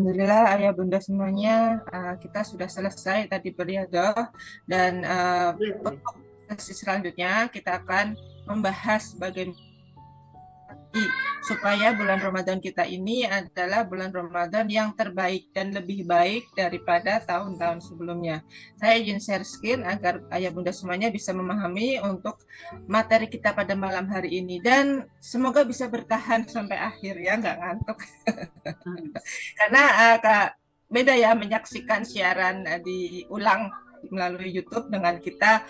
Alhamdulillah ayah bunda semuanya, kita sudah selesai tadi beriadah dan Boleh, boleh. untuk sesi selanjutnya kita akan membahas bagaimana supaya bulan Ramadan kita ini adalah bulan Ramadan yang terbaik dan lebih baik daripada tahun-tahun sebelumnya. Saya izin share screen agar ayah bunda semuanya bisa memahami untuk materi kita pada malam hari ini dan semoga bisa bertahan sampai akhir ya, nggak ngantuk. Hmm. Karena Kak, beda ya menyaksikan siaran diulang melalui YouTube dengan kita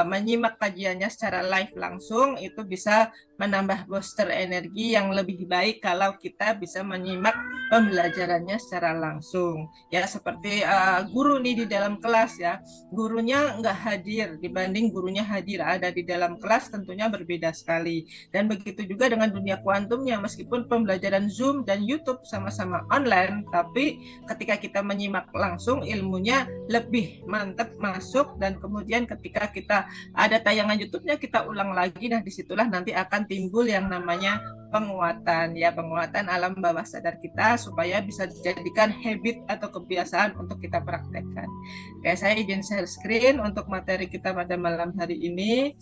menyimak kajiannya secara live langsung itu bisa menambah booster energi yang lebih baik kalau kita bisa menyimak pembelajarannya secara langsung ya seperti guru nih di dalam kelas ya gurunya nggak hadir dibanding gurunya hadir ada di dalam kelas tentunya berbeda sekali dan begitu juga dengan dunia kuantumnya, meskipun pembelajaran Zoom dan YouTube sama-sama online, tapi ketika kita menyimak langsung ilmunya lebih mantap masuk dan kemudian ketika kita ada tayangan YouTube-nya kita ulang lagi, nah disitulah nanti akan timbul yang namanya penguatan ya penguatan alam bawah sadar kita supaya bisa dijadikan habit atau kebiasaan untuk kita praktekkan. Oke, saya izin share screen untuk materi kita pada malam hari ini.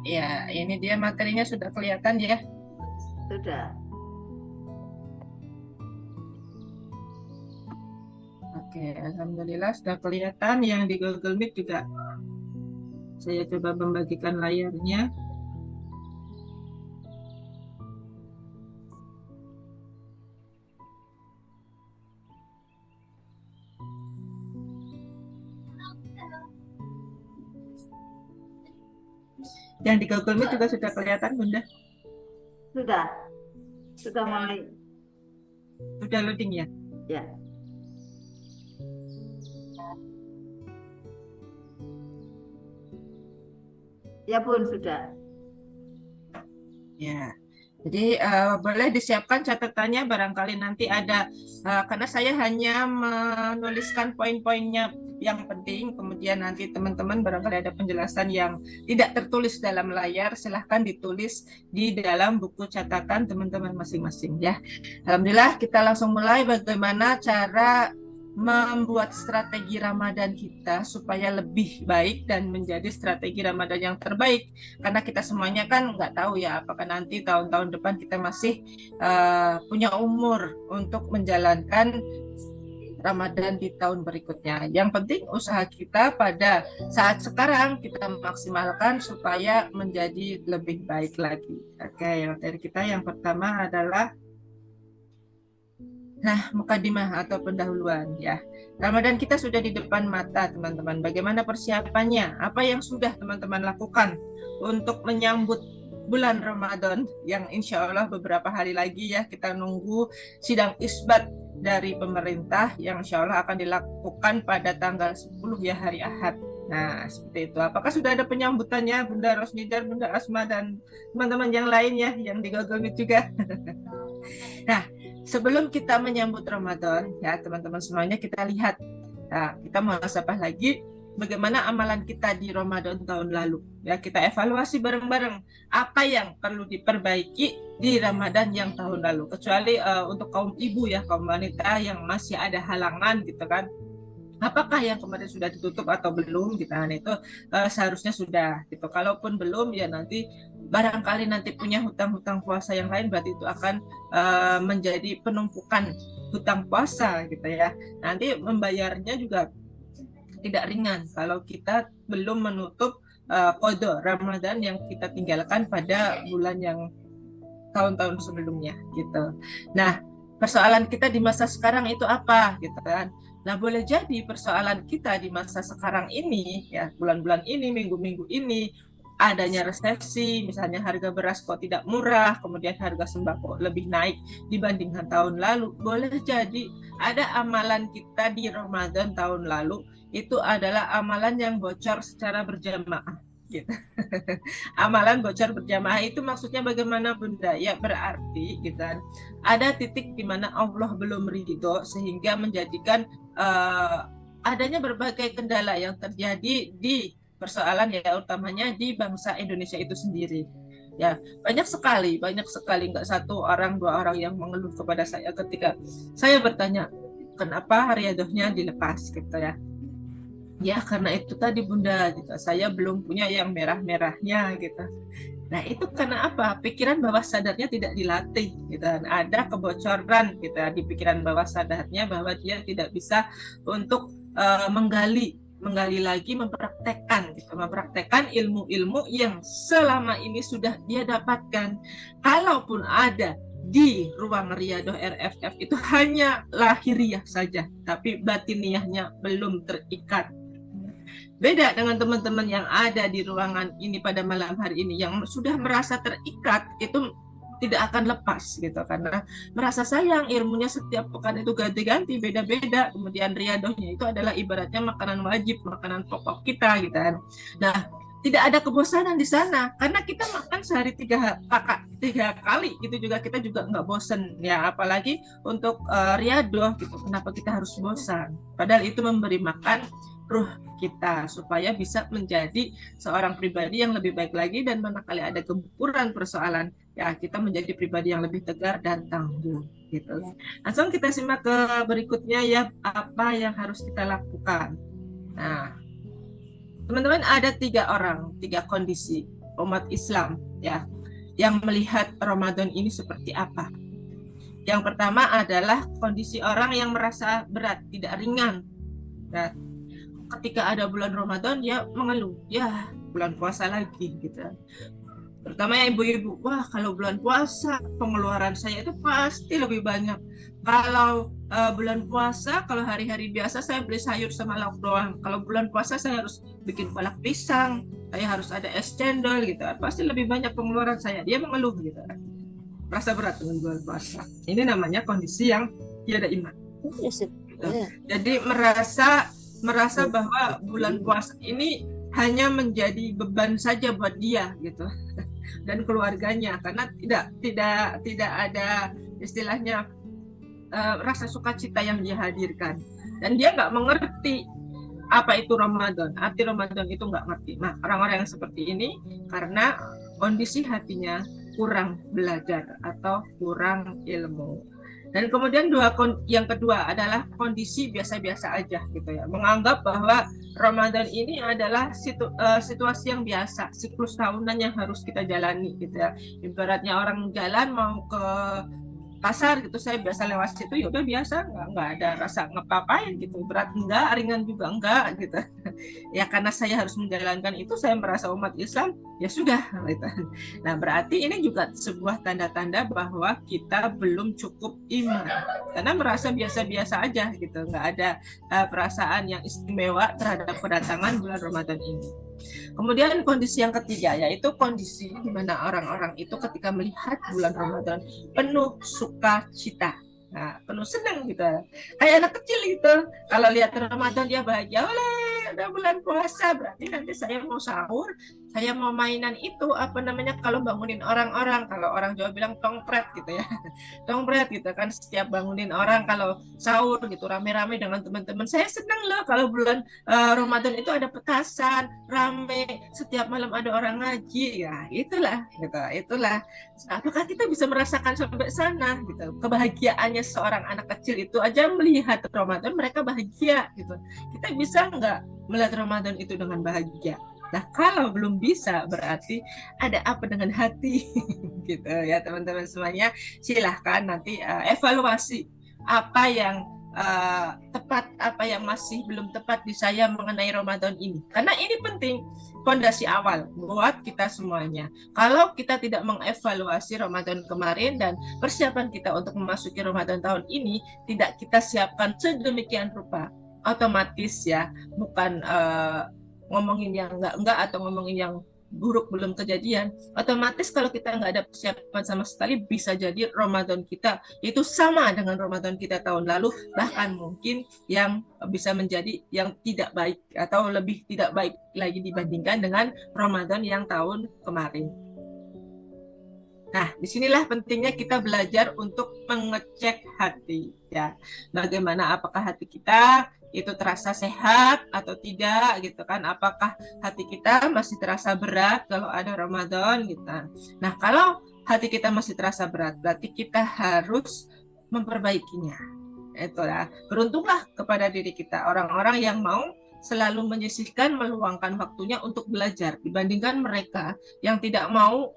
Ya, ini dia materinya sudah kelihatan ya. Sudah. Oke, alhamdulillah sudah kelihatan yang di Google Meet juga. Saya coba membagikan layarnya. Yang di Google Meet juga sudah kelihatan, Bunda. Sudah. Sudah mulai. Sudah loading ya? Ya. Ya, Bun, sudah. Ya. Jadi boleh disiapkan catatannya barangkali nanti ada karena saya hanya menuliskan poin-poinnya yang penting, kemudian nanti teman-teman barangkali ada penjelasan yang tidak tertulis dalam layar, silahkan ditulis di dalam buku catatan teman-teman masing-masing ya. Alhamdulillah kita langsung mulai bagaimana cara membuat strategi Ramadan kita supaya lebih baik dan menjadi strategi Ramadan yang terbaik karena kita semuanya kan nggak tahu ya apakah nanti tahun-tahun depan kita masih punya umur untuk menjalankan Ramadan di tahun berikutnya. Yang penting usaha kita pada saat sekarang kita maksimalkan supaya menjadi lebih baik lagi. Oke, materi kita yang pertama adalah mukadimah atau pendahuluan ya. Ramadan kita sudah di depan mata teman-teman. Bagaimana persiapannya? Apa yang sudah teman-teman lakukan untuk menyambut bulan Ramadan yang insya Allah beberapa hari lagi ya kita nunggu sidang isbat dari pemerintah yang insya Allah akan dilakukan pada tanggal 10 ya hari Ahad. Nah, seperti itu. Apakah sudah ada penyambutannya Bunda Rosnidar, Bunda Asma, dan teman-teman yang lain ya yang di Google Meet juga? Nah, sebelum kita menyambut Ramadan, ya teman-teman semuanya kita lihat, nah, kita muhasabah lagi bagaimana amalan kita di Ramadan tahun lalu. Ya, kita evaluasi bareng-bareng apa yang perlu diperbaiki di Ramadan yang tahun lalu. Kecuali untuk kaum ibu ya, kaum wanita yang masih ada halangan gitu kan. Apakah yang kemarin sudah ditutup atau belum gitu kan itu seharusnya sudah gitu. Kalaupun belum ya nanti barangkali nanti punya hutang-hutang puasa yang lain berarti itu akan menjadi penumpukan hutang puasa gitu ya. Nanti membayarnya juga tidak ringan kalau kita belum menutup kode Ramadan yang kita tinggalkan pada bulan yang tahun-tahun sebelumnya gitu. Nah, persoalan kita di masa sekarang itu apa gitu kan. Nah, boleh jadi persoalan kita di masa sekarang ini ya bulan-bulan ini, minggu-minggu ini adanya resesi, misalnya harga beras kok tidak murah, kemudian harga sembako lebih naik dibandingkan tahun lalu. Boleh jadi ada amalan kita di Ramadan tahun lalu itu adalah amalan yang bocor secara berjamaah gitu. Amalan bocor berjamaah itu maksudnya bagaimana Bunda? Ya berarti gitu kan, ada titik di mana Allah belum ridho sehingga menjadikan adanya berbagai kendala yang terjadi di persoalan ya utamanya di bangsa Indonesia itu sendiri. Ya, banyak sekali, nggak satu orang, dua orang yang mengeluh kepada saya ketika saya bertanya, kenapa riadohnya dilepas gitu ya. Ya, karena itu tadi Bunda, gitu. Saya belum punya yang merah-merahnya gitu. Nah, itu karena apa? Pikiran bawah sadarnya tidak dilatih, gitu. Ada kebocoran, gitu, di pikiran bawah sadarnya bahwa dia tidak bisa untuk menggali lagi, mempraktekkan, gitu, mempraktekkan ilmu-ilmu yang selama ini sudah dia dapatkan. Kalaupun ada di ruang riadoh RFF itu hanya lahiriah saja, tapi batiniahnya belum terikat. Beda dengan teman-teman yang ada di ruangan ini pada malam hari ini yang sudah merasa terikat, itu tidak akan lepas gitu, karena merasa sayang, ilmunya setiap pekan itu ganti-ganti, beda-beda. Kemudian riadohnya itu adalah ibaratnya makanan wajib, makanan pokok kita gitu kan. Nah, tidak ada kebosanan di sana karena kita makan sehari tiga kali gitu juga, kita juga nggak bosan ya, apalagi untuk riadoh gitu. Kenapa kita harus bosan, padahal itu memberi makan ruh kita supaya bisa menjadi seorang pribadi yang lebih baik lagi, dan manakala ada gempuran persoalan ya kita menjadi pribadi yang lebih tegar dan tangguh gitu. Langsung kita simak ke berikutnya ya, apa yang harus kita lakukan. Nah, teman-teman, ada tiga kondisi umat Islam ya yang melihat Ramadan ini seperti apa. Yang pertama adalah kondisi orang yang merasa berat, tidak ringan. Nah, ketika ada bulan Ramadan ya mengeluh, ya bulan puasa lagi gitu. Terutama ya ibu-ibu, wah kalau bulan puasa pengeluaran saya itu pasti lebih banyak. Kalau bulan puasa, kalau hari-hari biasa saya beli sayur sama lauk doang. Kalau bulan puasa saya harus bikin kolak pisang, saya harus ada es cendol gitu. Pasti lebih banyak pengeluaran saya. Dia mengeluh gitu. Rasa berat dengan bulan puasa. Ini namanya kondisi yang tiada iman. Gitu. Jadi merasa bahwa bulan puasa ini hanya menjadi beban saja buat dia gitu dan keluarganya, karena tidak ada istilahnya rasa sukacita yang dia hadirkan, dan dia nggak mengerti apa itu Ramadan, arti Ramadan itu nggak ngerti. Nah, orang-orang yang seperti ini karena kondisi hatinya kurang belajar atau kurang ilmu. Dan kemudian yang kedua adalah kondisi biasa-biasa aja gitu ya, menganggap bahwa Ramadan ini adalah situasi yang biasa, siklus tahunan yang harus kita jalani gitu ya. Ibaratnya orang jalan mau ke pasar gitu, saya biasa lewat situ, ya udah biasa, nggak ada rasa ngepapain gitu, berat enggak, ringan juga enggak gitu. Ya karena saya harus menjalankan itu, saya merasa umat Islam, ya sudah gitu. Nah, berarti ini juga sebuah tanda-tanda bahwa kita belum cukup iman, karena merasa biasa-biasa aja gitu, nggak ada perasaan yang istimewa terhadap kedatangan bulan Ramadan ini. Kemudian kondisi yang ketiga yaitu kondisi di mana orang-orang itu ketika melihat bulan Ramadan penuh sukacita. Nah, penuh senang gitu. Kayak anak kecil gitu. Kalau lihat Ramadan dia bahagia, oleh udah bulan puasa, berarti nanti saya mau sahur, saya mau mainan itu apa namanya, kalau bangunin orang-orang, kalau orang Jawa bilang tongpret gitu ya. Tongpret gitu kan, setiap bangunin orang kalau sahur gitu rame-rame dengan teman-teman. Saya senang loh kalau bulan Ramadan itu ada petasan, rame, setiap malam ada orang ngaji, ya itulah, gitu, itulah. Apakah kita bisa merasakan sampai sana, gitu? Kebahagiaannya seorang anak kecil itu aja melihat Ramadan mereka bahagia, gitu. Kita bisa nggak melihat Ramadan itu dengan bahagia? Nah, kalau belum bisa, berarti ada apa dengan hati, gitu ya teman-teman semuanya. Silahkan nanti evaluasi apa yang tepat, apa yang masih belum tepat di saya mengenai Ramadan ini. Karena ini penting, fondasi awal buat kita semuanya. Kalau kita tidak mengevaluasi Ramadan kemarin dan persiapan kita untuk memasuki Ramadan tahun ini, tidak kita siapkan sedemikian rupa, otomatis ya, bukan ngomongin yang enggak atau ngomongin yang buruk belum kejadian, otomatis kalau kita nggak ada persiapan sama sekali, bisa jadi Ramadan kita itu sama dengan Ramadan kita tahun lalu, bahkan mungkin yang bisa menjadi yang tidak baik atau lebih tidak baik lagi dibandingkan dengan Ramadan yang tahun kemarin. Nah, disinilah pentingnya kita belajar untuk mengecek hati, ya. Bagaimana apakah hati kita itu terasa sehat atau tidak, gitu kan? Apakah hati kita masih terasa berat kalau ada Ramadan, gitu. Nah, kalau hati kita masih terasa berat, berarti kita harus memperbaikinya. Itulah, beruntunglah kepada diri kita, orang-orang yang mau selalu menyisihkan, meluangkan waktunya untuk belajar dibandingkan mereka yang tidak mau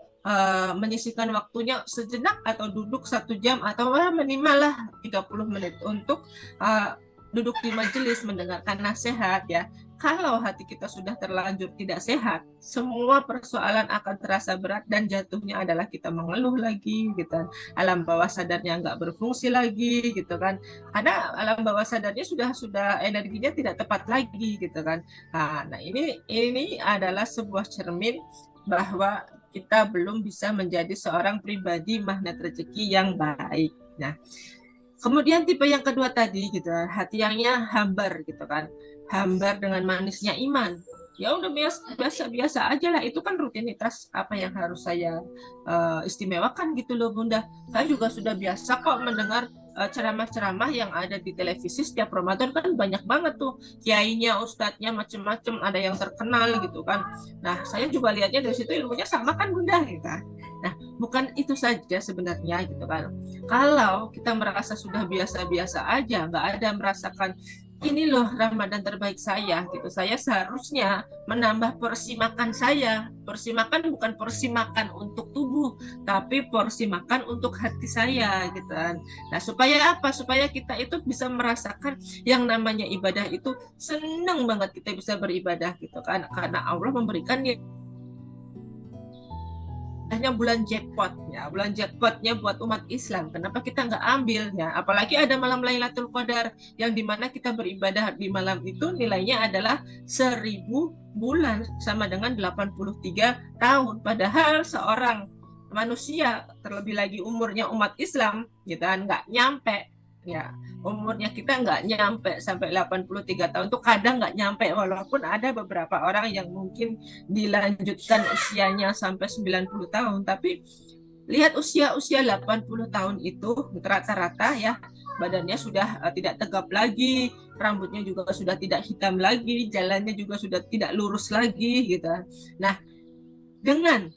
menyisihkan waktunya sejenak atau duduk 1 jam atau minimal lah 30 menit untuk duduk di majelis mendengarkan nasihat, ya. Kalau hati kita sudah terlanjur tidak sehat, semua persoalan akan terasa berat dan jatuhnya adalah kita mengeluh lagi, gitu. Alam bawah sadarnya nggak berfungsi lagi, gitu kan. Karena alam bawah sadarnya sudah energinya tidak tepat lagi, gitu kan. Nah, ini adalah sebuah cermin bahwa kita belum bisa menjadi seorang pribadi magnet rezeki yang baik. Nah, kemudian tipe yang kedua tadi, gitu, hati yangnya hambar, gitu kan, hambar dengan manisnya iman. Ya udah biasa aja lah, itu kan rutinitas apa yang harus saya istimewakan, gitu loh Bunda. Saya juga sudah biasa kok mendengar ceramah-ceramah yang ada di televisi setiap Ramadan, kan banyak banget tuh kiainya, ustadznya, macem-macem, ada yang terkenal, gitu kan. Nah, saya juga lihatnya dari situ ilmunya sama kan Bunda, gitu. Nah, bukan itu saja sebenarnya, gitu kan. Kalau kita merasa sudah biasa-biasa aja, nggak ada merasakan ini loh Ramadan terbaik saya, gitu. Saya seharusnya menambah porsi makan saya. Porsi makan bukan porsi makan untuk tubuh, tapi porsi makan untuk hati saya, gitu kan. Nah, supaya apa? Supaya kita itu bisa merasakan yang namanya ibadah itu seneng banget kita bisa beribadah, gitu kan. Karena Allah memberikan hanya bulan jackpot, ya, bulan jackpotnya buat umat Islam. Kenapa kita nggak ambil, ya? Apalagi ada malam Lailatul Qadar yang dimana kita beribadah di malam itu nilainya adalah 1.000 bulan, sama dengan 83 tahun. Padahal seorang manusia, terlebih lagi umurnya umat Islam, gitu kan, nggak nyampe, ya, umurnya kita nggak nyampe sampai 83 tahun tuh, kadang nggak nyampe, walaupun ada beberapa orang yang mungkin dilanjutkan usianya sampai 90 tahun, tapi lihat usia-usia 80 tahun itu rata-rata, ya, badannya sudah tidak tegap lagi, rambutnya juga sudah tidak hitam lagi, jalannya juga sudah tidak lurus lagi, gitu. Nah, dengan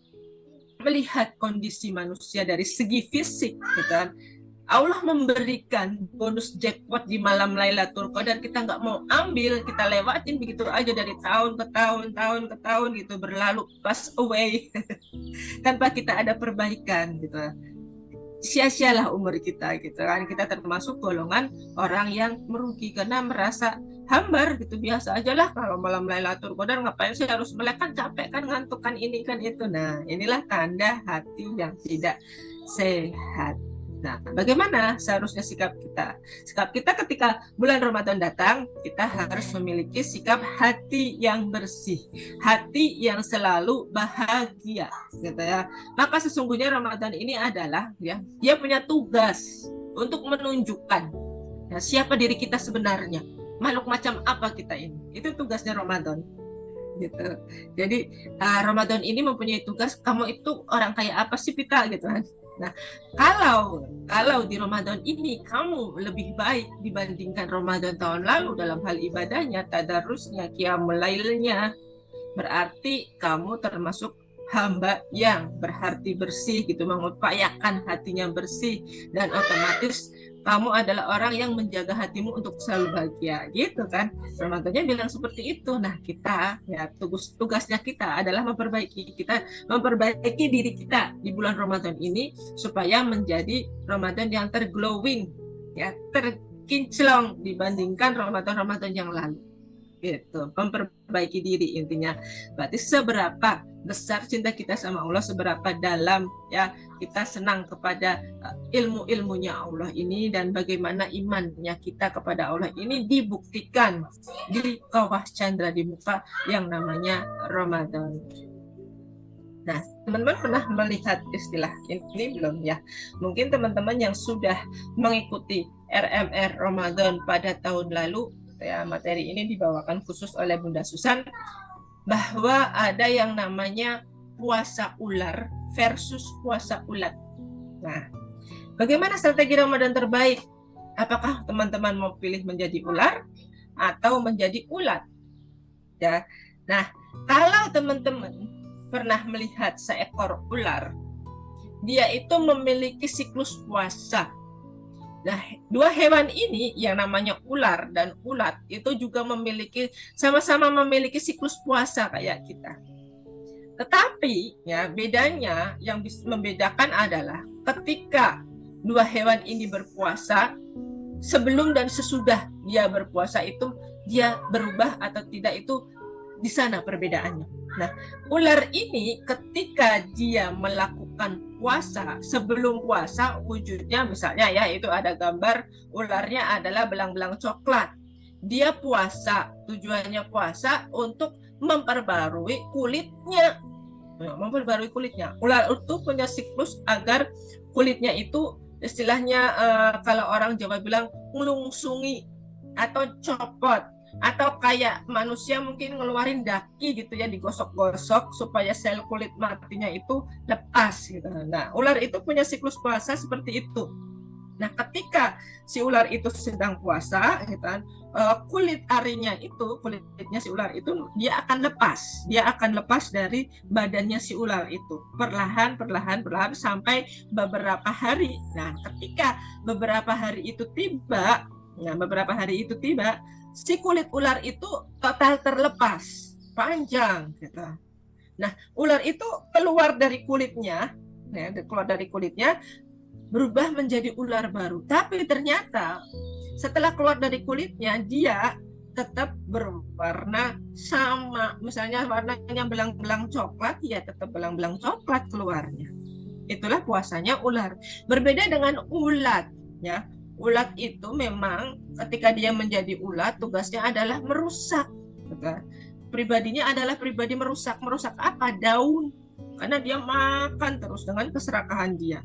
melihat kondisi manusia dari segi fisik, gitu kan, Allah memberikan bonus jackpot di malam Lailatul Qadar, kita nggak mau ambil, kita lewatin begitu aja dari tahun ke tahun, tahun ke tahun, gitu, berlalu, pass away tanpa kita ada perbaikan, gitu. Sia-sialah umur kita, gitu kan. Kita termasuk golongan orang yang merugi karena merasa hambar, gitu. Biasa aja lah kalau malam Lailatul Qadar, ngapain sih harus melek, kan capek kan, ngantuk kan, ini kan itu. Nah, inilah tanda hati yang tidak sehat. Nah, bagaimana seharusnya sikap kita? Sikap kita ketika bulan Ramadan datang, kita harus memiliki sikap hati yang bersih, hati yang selalu bahagia, gitu ya. Maka sesungguhnya Ramadan ini adalah, ya, dia punya tugas untuk menunjukkan, ya, siapa diri kita sebenarnya, makhluk macam apa kita ini. Itu tugasnya Ramadan, gitu. Jadi Ramadan ini mempunyai tugas, kamu itu orang kayak apa sih Pita, gitu kan. Nah, kalau di Ramadan ini kamu lebih baik dibandingkan Ramadan tahun lalu dalam hal ibadahnya, tadarusnya, qiyamul lailnya, berarti kamu termasuk hamba yang berhati bersih, gitu, mengupayakan hatinya bersih, dan otomatis kamu adalah orang yang menjaga hatimu untuk selalu bahagia, gitu kan. Ramadannya bilang seperti itu. Nah, kita, ya, tugasnya kita adalah memperbaiki diri kita di bulan Ramadan ini supaya menjadi Ramadan yang terglowing, ya, terkinclong dibandingkan Ramadan-Ramadan yang lalu, gitu. Memperbaiki diri intinya. Berarti seberapa besar cinta kita sama Allah, seberapa dalam, ya, kita senang kepada ilmu-ilmunya Allah ini, dan bagaimana imannya kita kepada Allah ini dibuktikan di kawah candra di muka yang namanya Ramadan. Nah, teman-teman pernah melihat istilah ini belum, ya? Mungkin teman-teman yang sudah mengikuti RMR Ramadan pada tahun lalu, ya, materi ini dibawakan khusus oleh Bunda Susan, bahwa ada yang namanya puasa ular versus puasa ulat. Nah, bagaimana strategi Ramadan terbaik? Apakah teman-teman mau pilih menjadi ular atau menjadi ulat? Ya. Nah, kalau teman-teman pernah melihat seekor ular, dia itu memiliki siklus puasa. Nah, dua hewan ini yang namanya ular dan ulat itu juga sama-sama memiliki siklus puasa kayak kita. Tetapi ya bedanya yang membedakan adalah ketika dua hewan ini berpuasa, sebelum dan sesudah dia berpuasa itu dia berubah atau tidak, itu di sana perbedaannya. Nah, ular ini ketika dia melakukan puasa, sebelum puasa wujudnya misalnya ya itu ada gambar ularnya adalah belang-belang coklat. Dia puasa, tujuannya puasa untuk memperbarui kulitnya. Memperbarui kulitnya. Ular itu punya siklus agar kulitnya itu istilahnya kalau orang Jawa bilang ngelungsungi atau copot, atau kayak manusia mungkin ngeluarin daki gitu ya, digosok-gosok supaya sel kulit matinya itu lepas gitu. Nah, ular itu punya siklus puasa seperti itu. Nah, ketika si ular itu sedang puasa, gitu kan, kulitnya si ular itu dia akan lepas dari badannya si ular itu perlahan sampai beberapa hari. Nah, ketika beberapa hari itu tiba, si kulit ular itu total terlepas, panjang gitu. Nah, ular itu keluar dari kulitnya, berubah menjadi ular baru. Tapi ternyata setelah keluar dari kulitnya dia tetap berwarna sama. Misalnya warnanya belang-belang coklat, ya tetap belang-belang coklat keluarnya. Itulah puasanya ular. Berbeda dengan ulat, ya. Ulat itu memang ketika dia menjadi ulat tugasnya adalah merusak. Pribadinya adalah pribadi merusak. Merusak apa? Daun. Karena dia makan terus dengan keserakahan dia.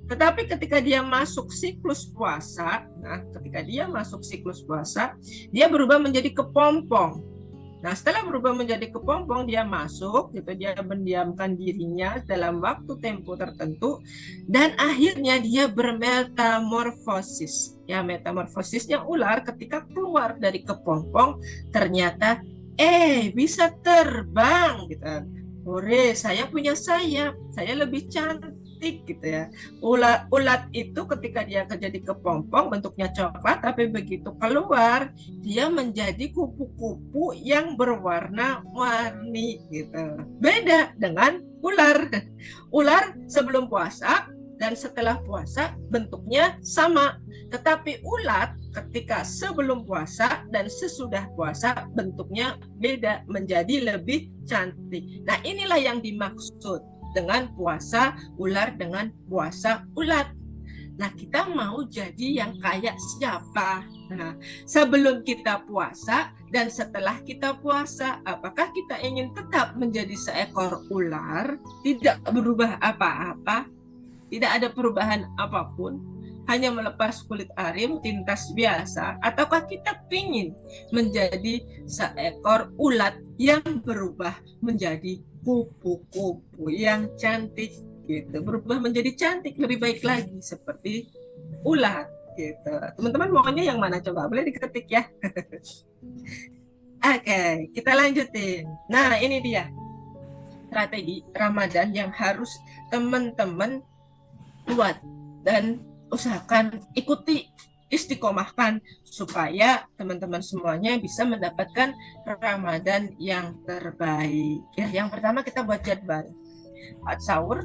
Tetapi ketika dia masuk siklus puasa, dia berubah menjadi kepompong. Nah, setelah berubah menjadi kepompong, dia masuk, dia mendiamkan dirinya dalam waktu tempo tertentu, dan akhirnya dia bermetamorfosis. Ya, metamorfosisnya ular ketika keluar dari kepompong, ternyata bisa terbang gitu. Ore, saya punya sayap, saya lebih cantik gitu ya. Ulat itu ketika dia jadi kepompong bentuknya coklat, tapi begitu keluar dia menjadi kupu-kupu yang berwarna-warni gitu. Beda dengan ular. Ular sebelum puasa dan setelah puasa bentuknya sama, tetapi ulat ketika sebelum puasa dan sesudah puasa bentuknya beda, menjadi lebih cantik. Nah, inilah yang dimaksud dengan puasa ular dengan puasa ulat. Nah, kita mau jadi yang kayak siapa? Nah, sebelum kita puasa dan setelah kita puasa, apakah kita ingin tetap menjadi seekor ular, tidak berubah apa-apa, tidak ada perubahan apapun, hanya melepas kulit arim, tintas biasa, ataukah kita ingin menjadi seekor ulat yang berubah menjadi kupu-kupu yang cantik gitu, berubah menjadi cantik lebih baik lagi seperti ulat gitu. Teman-teman maunya yang mana, coba boleh diketik ya. Oke, kita lanjutin. Nah, ini dia strategi Ramadan yang harus teman-teman buat dan usahakan ikuti, istiqomahkan supaya teman-teman semuanya bisa mendapatkan Ramadan yang terbaik. Ya, yang pertama kita buat jadwal saat sahur,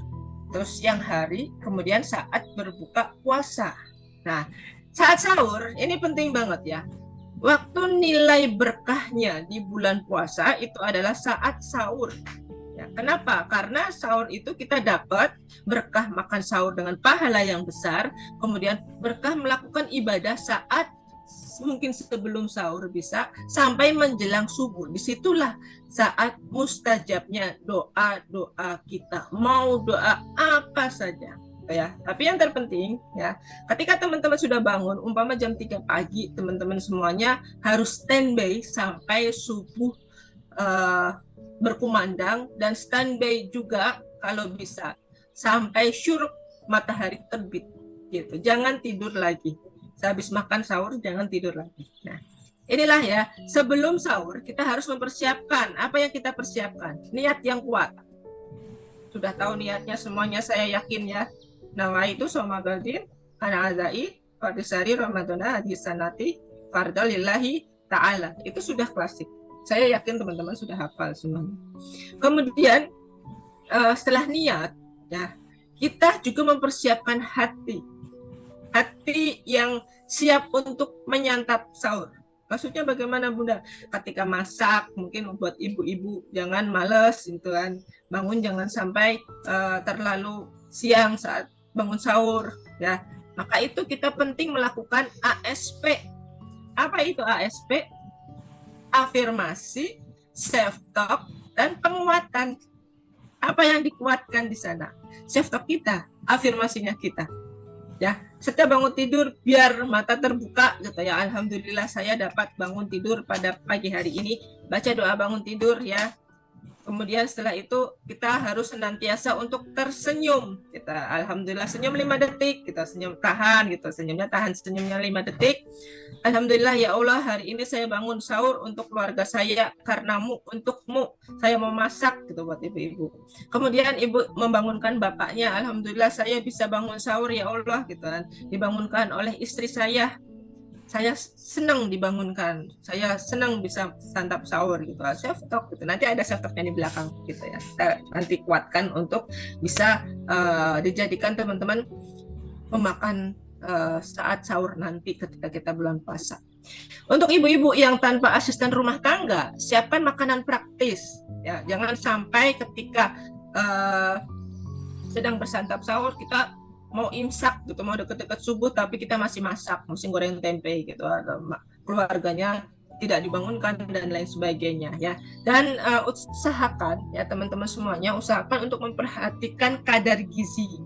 terus siang hari, kemudian saat berbuka puasa. Nah, saat sahur ini penting banget ya. Waktu nilai berkahnya di bulan puasa itu adalah saat sahur. Ya, kenapa? Karena sahur itu kita dapat berkah makan sahur dengan pahala yang besar, kemudian berkah melakukan ibadah saat mungkin sebelum sahur bisa sampai menjelang subuh. Disitulah saat mustajabnya doa-doa kita, mau doa apa saja. Ya, tapi yang terpenting ya, ketika teman-teman sudah bangun, umpama jam 3 pagi, teman-teman semuanya harus standby sampai subuh berkumandang, dan standby juga kalau bisa sampai syuruk matahari terbit gitu. Jangan tidur lagi. Sehabis makan sahur jangan tidur lagi. Nah, inilah ya, sebelum sahur kita harus mempersiapkan. Apa yang kita persiapkan? Niat yang kuat. Sudah tahu niatnya semuanya, saya yakin ya. Nama itu somagadin ana azai fardisari ramadana hadisanati fardalillahi ta'ala. Itu sudah klasik. Saya yakin teman-teman sudah hafal semuanya. Kemudian setelah niat ya, kita juga mempersiapkan hati yang siap untuk menyantap sahur. Maksudnya bagaimana Bunda? Ketika masak, mungkin buat ibu-ibu jangan males gitu kan. Bangun jangan sampai terlalu siang saat bangun sahur ya. Maka itu kita penting melakukan ASP. Apa itu ASP? Afirmasi, self talk, dan penguatan. Apa yang dikuatkan di sana? Self talk kita, afirmasinya kita. Ya, setiap bangun tidur biar mata terbuka gitu ya. Alhamdulillah saya dapat bangun tidur pada pagi hari ini. Baca doa bangun tidur ya. Kemudian setelah itu kita harus senantiasa untuk tersenyum. Kita alhamdulillah senyum 5 detik, kita senyum tahan gitu, senyumnya 5 detik. Alhamdulillah ya Allah, hari ini saya bangun sahur untuk keluarga saya, karenamu, untukmu. Saya mau masak gitu buat ibu-ibu. Kemudian ibu membangunkan bapaknya, alhamdulillah saya bisa bangun sahur ya Allah gitu kan. Dibangunkan oleh istri saya senang dibangunkan, saya senang bisa santap sahur gitu, self talk gitu. Nanti ada self talknya di belakang gitu ya, kita nanti kuatkan untuk bisa dijadikan teman-teman memakan saat sahur nanti ketika kita bulan puasa. Untuk ibu-ibu yang tanpa asisten rumah tangga, siapkan makanan praktis ya, jangan sampai ketika sedang bersantap sahur kita mau imsak gitu, mau deket-deket subuh tapi kita masih masak, masih goreng tempe gitu, keluarganya tidak dibangunkan dan lain sebagainya ya. Dan usahakan ya teman-teman semuanya, usahakan untuk memperhatikan kadar gizi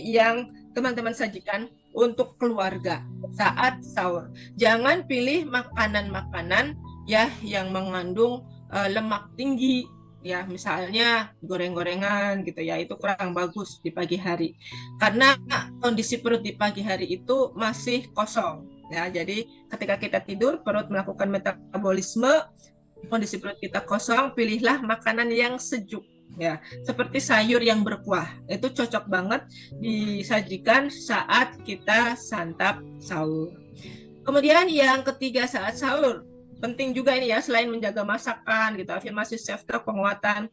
yang teman-teman sajikan untuk keluarga saat sahur. Jangan pilih makanan-makanan ya yang mengandung lemak tinggi ya, misalnya goreng-gorengan gitu ya, itu kurang bagus di pagi hari karena kondisi perut di pagi hari itu masih kosong ya. Jadi ketika kita tidur perut melakukan metabolisme, kondisi perut kita kosong, pilihlah makanan yang sejuk ya, seperti sayur yang berkuah, itu cocok banget disajikan saat kita santap sahur. Kemudian yang ketiga saat sahur penting juga ini ya, selain menjaga masakan gitu, afirmasi self talk, penguatan,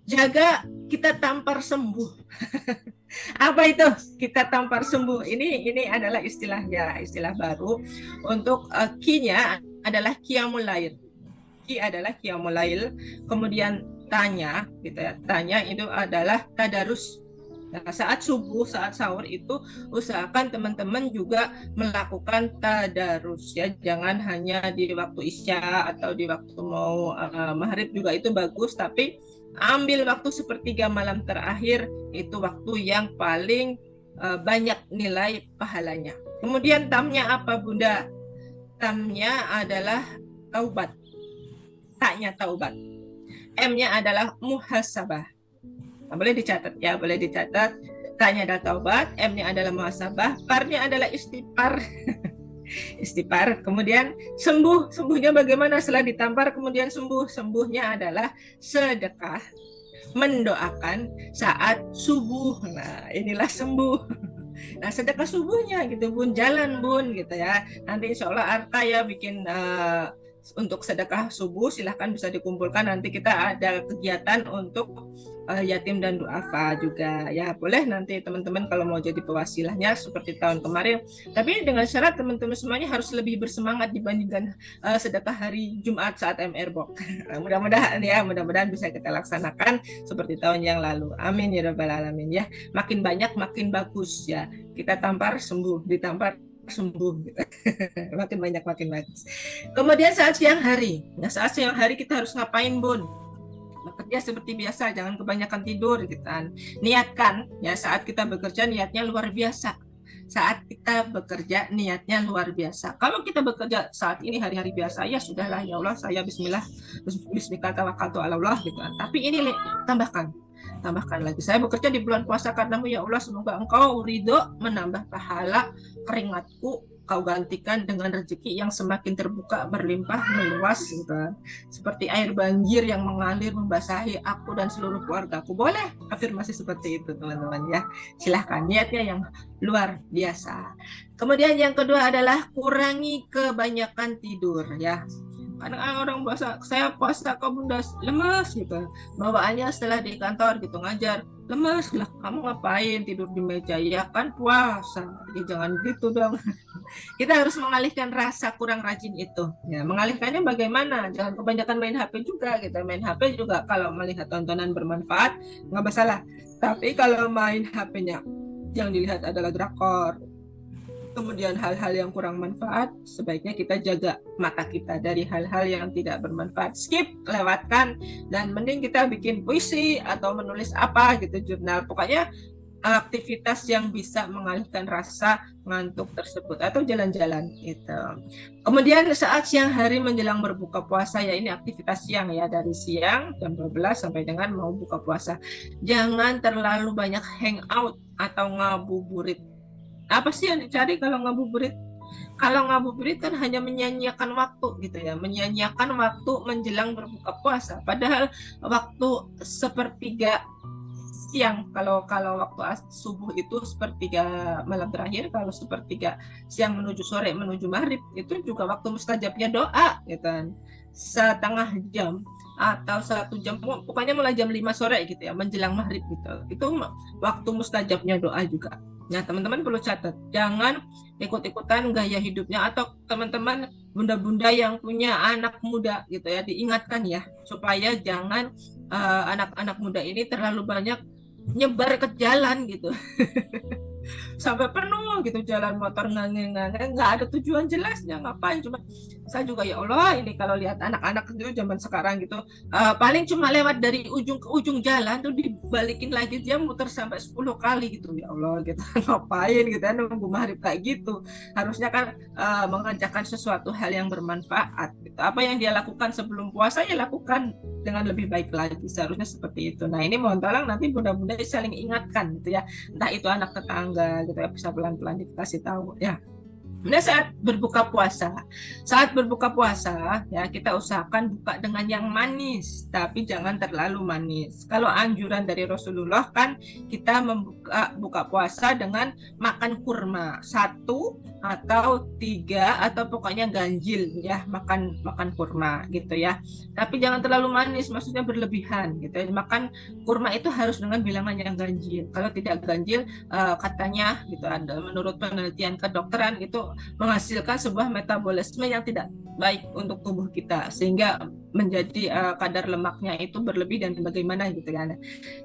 jaga kita tampar sembuh. Apa itu kita tampar sembuh? Ini adalah istilahnya, istilah baru untuk ki-nya adalah qiyamul lail. Ki adalah qiyamul lail, kemudian tanya gitu ya, tanya itu adalah tadarus. Nah, saat subuh, saat sahur itu usahakan teman-teman juga melakukan tadarus ya, jangan hanya di waktu isya atau di waktu mau maghrib juga itu bagus, tapi ambil waktu sepertiga malam terakhir, itu waktu yang paling banyak nilai pahalanya. Kemudian tamnya apa Bunda? Tamnya adalah taubat, taknya taubat, M-nya adalah muhasabah. Nah, boleh dicatat ya, boleh dicatat. K-nya adalah taubat, M-nya adalah muhasabah, par-nya adalah istighfar. Istighfar. Kemudian sembuhnya bagaimana setelah ditampar kemudian sembuh? Sembuhnya adalah sedekah, mendoakan saat subuh. Nah, inilah sembuh. Nah, sedekah subuhnya gitu Bun, jalan Bun gitu ya. Nanti insya Allah Arta ya bikin untuk sedekah subuh, silahkan bisa dikumpulkan, nanti kita ada kegiatan untuk yatim dan duafa juga ya, boleh nanti teman-teman kalau mau jadi pewasilahnya seperti tahun kemarin, tapi dengan syarat teman-teman semuanya harus lebih bersemangat dibandingkan sedekah hari Jumat saat MR Box. Mudah-mudahan ya, mudah-mudahan bisa kita laksanakan seperti tahun yang lalu, amin ya rabbal alamin ya. Makin banyak makin bagus ya, kita tampar sembuh, ditampar sembuh gitu. Makin banyak makin bagus. Kemudian saat siang hari, nah saat siang hari kita harus ngapain Bun? Bekerja seperti biasa, jangan kebanyakan tidur gitu kan. Niatkan ya, saat kita bekerja niatnya luar biasa. Saat kita bekerja niatnya luar biasa. Kalau kita bekerja saat ini hari-hari biasa, ya sudahlah ya Allah, saya bismillah tawakkaltu ala Allah gitu kan. Tapi ini tambahkan, tambahkan lagi. Saya bekerja di bulan puasa karenamu ya Allah, semoga engkau ridho menambah pahala keringatku, kau gantikan dengan rezeki yang semakin terbuka, berlimpah, meluas gitu kan. Seperti air banjir yang mengalir membasahi aku dan seluruh keluargaku. Boleh afirmasi seperti itu teman-teman ya. Silahkan, niatnya yang luar biasa. Kemudian yang kedua adalah kurangi kebanyakan tidur ya. Kadang orang puasa, saya puasa kok bunda lemes gitu. Bawaannya setelah di kantor gitu ngajar, lemes lah, kamu ngapain tidur di meja? Ya kan puasa. Ya jangan gitu dong. Kita harus mengalihkan rasa kurang rajin itu. Ya, mengalihkannya bagaimana? Jangan kebanyakan main HP juga gitu. Main HP juga kalau melihat tontonan bermanfaat nggak masalah. Tapi kalau main HP-nya yang dilihat adalah drakor, kemudian hal-hal yang kurang manfaat, sebaiknya kita jaga mata kita dari hal-hal yang tidak bermanfaat. Skip, lewatkan, dan mending kita bikin puisi atau menulis apa gitu, jurnal. Pokoknya aktivitas yang bisa mengalihkan rasa ngantuk tersebut atau jalan-jalan itu. Kemudian saat siang hari menjelang berbuka puasa, ya ini aktivitas siang ya, dari siang jam 12 sampai dengan mau buka puasa. Jangan terlalu banyak hangout atau ngabuburit. Apa sih yang dicari kalau ngabuburit? Kalau ngabuburit kan hanya menyanyiakan waktu gitu ya, menyanyiakan waktu menjelang berbuka puasa. Padahal waktu sepertiga siang, kalau waktu subuh itu sepertiga malam terakhir, kalau sepertiga siang menuju sore menuju maghrib itu juga waktu mustajabnya doa gitu kan. Setengah jam atau 1 jam, pokoknya mulai jam 5 sore gitu ya menjelang maghrib gitu, itu waktu mustajabnya doa juga. Nah, teman-teman perlu catat, jangan ikut-ikutan gaya hidupnya, atau teman-teman bunda-bunda yang punya anak muda gitu ya, diingatkan ya supaya jangan anak-anak muda ini terlalu banyak nyebar ke jalan gitu. Sampai penuh gitu jalan motor ngangeng-ngangeng, nggak ada tujuan jelasnya ngapain. Cuma saya juga ya Allah, ini kalau lihat anak-anak itu zaman sekarang gitu, paling cuma lewat dari ujung ke ujung jalan tuh dibalikin lagi, dia muter sampai 10 kali gitu, ya Allah gitu. Ngapain gitu ya, nunggu maghrib kayak gitu. Harusnya kan mengerjakan sesuatu hal yang bermanfaat gitu. Apa yang dia lakukan sebelum puasa ya lakukan dengan lebih baik lagi, seharusnya seperti itu. Nah, ini mohon tolong nanti bunda-bunda saling ingatkan gitu ya, entah itu anak tetangga gitu ya, bisa pelan-pelan dikasih tahu ya. Nah, saat berbuka puasa ya, kita usahakan buka dengan yang manis, tapi jangan terlalu manis. Kalau anjuran dari Rasulullah kan kita buka puasa dengan makan kurma 1 atau 3 atau pokoknya ganjil ya, makan kurma gitu ya. Tapi jangan terlalu manis, maksudnya berlebihan gitu ya. Makan kurma itu harus dengan bilangan yang ganjil. Kalau tidak ganjil, katanya gitu, menurut penelitian kedokteran itu menghasilkan sebuah metabolisme yang tidak baik untuk tubuh kita, sehingga menjadi kadar lemaknya itu berlebih dan bagaimana gitu kan.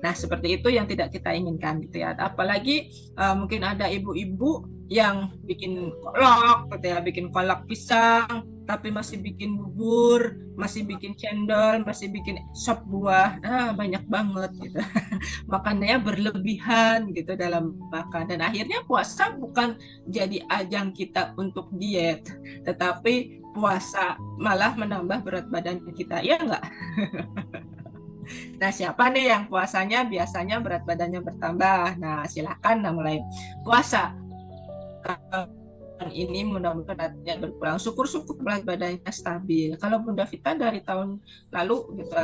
Nah, seperti itu yang tidak kita inginkan gitu ya. Apalagi mungkin ada ibu-ibu yang bikin kolak gitu ya, bikin kolak pisang, tapi masih bikin bubur, masih bikin cendol, masih bikin sop buah. Banyak banget gitu. Makannya berlebihan gitu dalam makan, dan akhirnya puasa bukan jadi ajang kita untuk diet, tetapi puasa malah menambah berat badan kita, ya enggak? Nah, siapa nih yang puasanya biasanya berat badannya bertambah? Nah, silakan mulai puasa ini mudah-mudahan beratnya berkurang. Syukur-syukur berat badannya stabil. Kalau Bunda Vita dari tahun lalu gitu,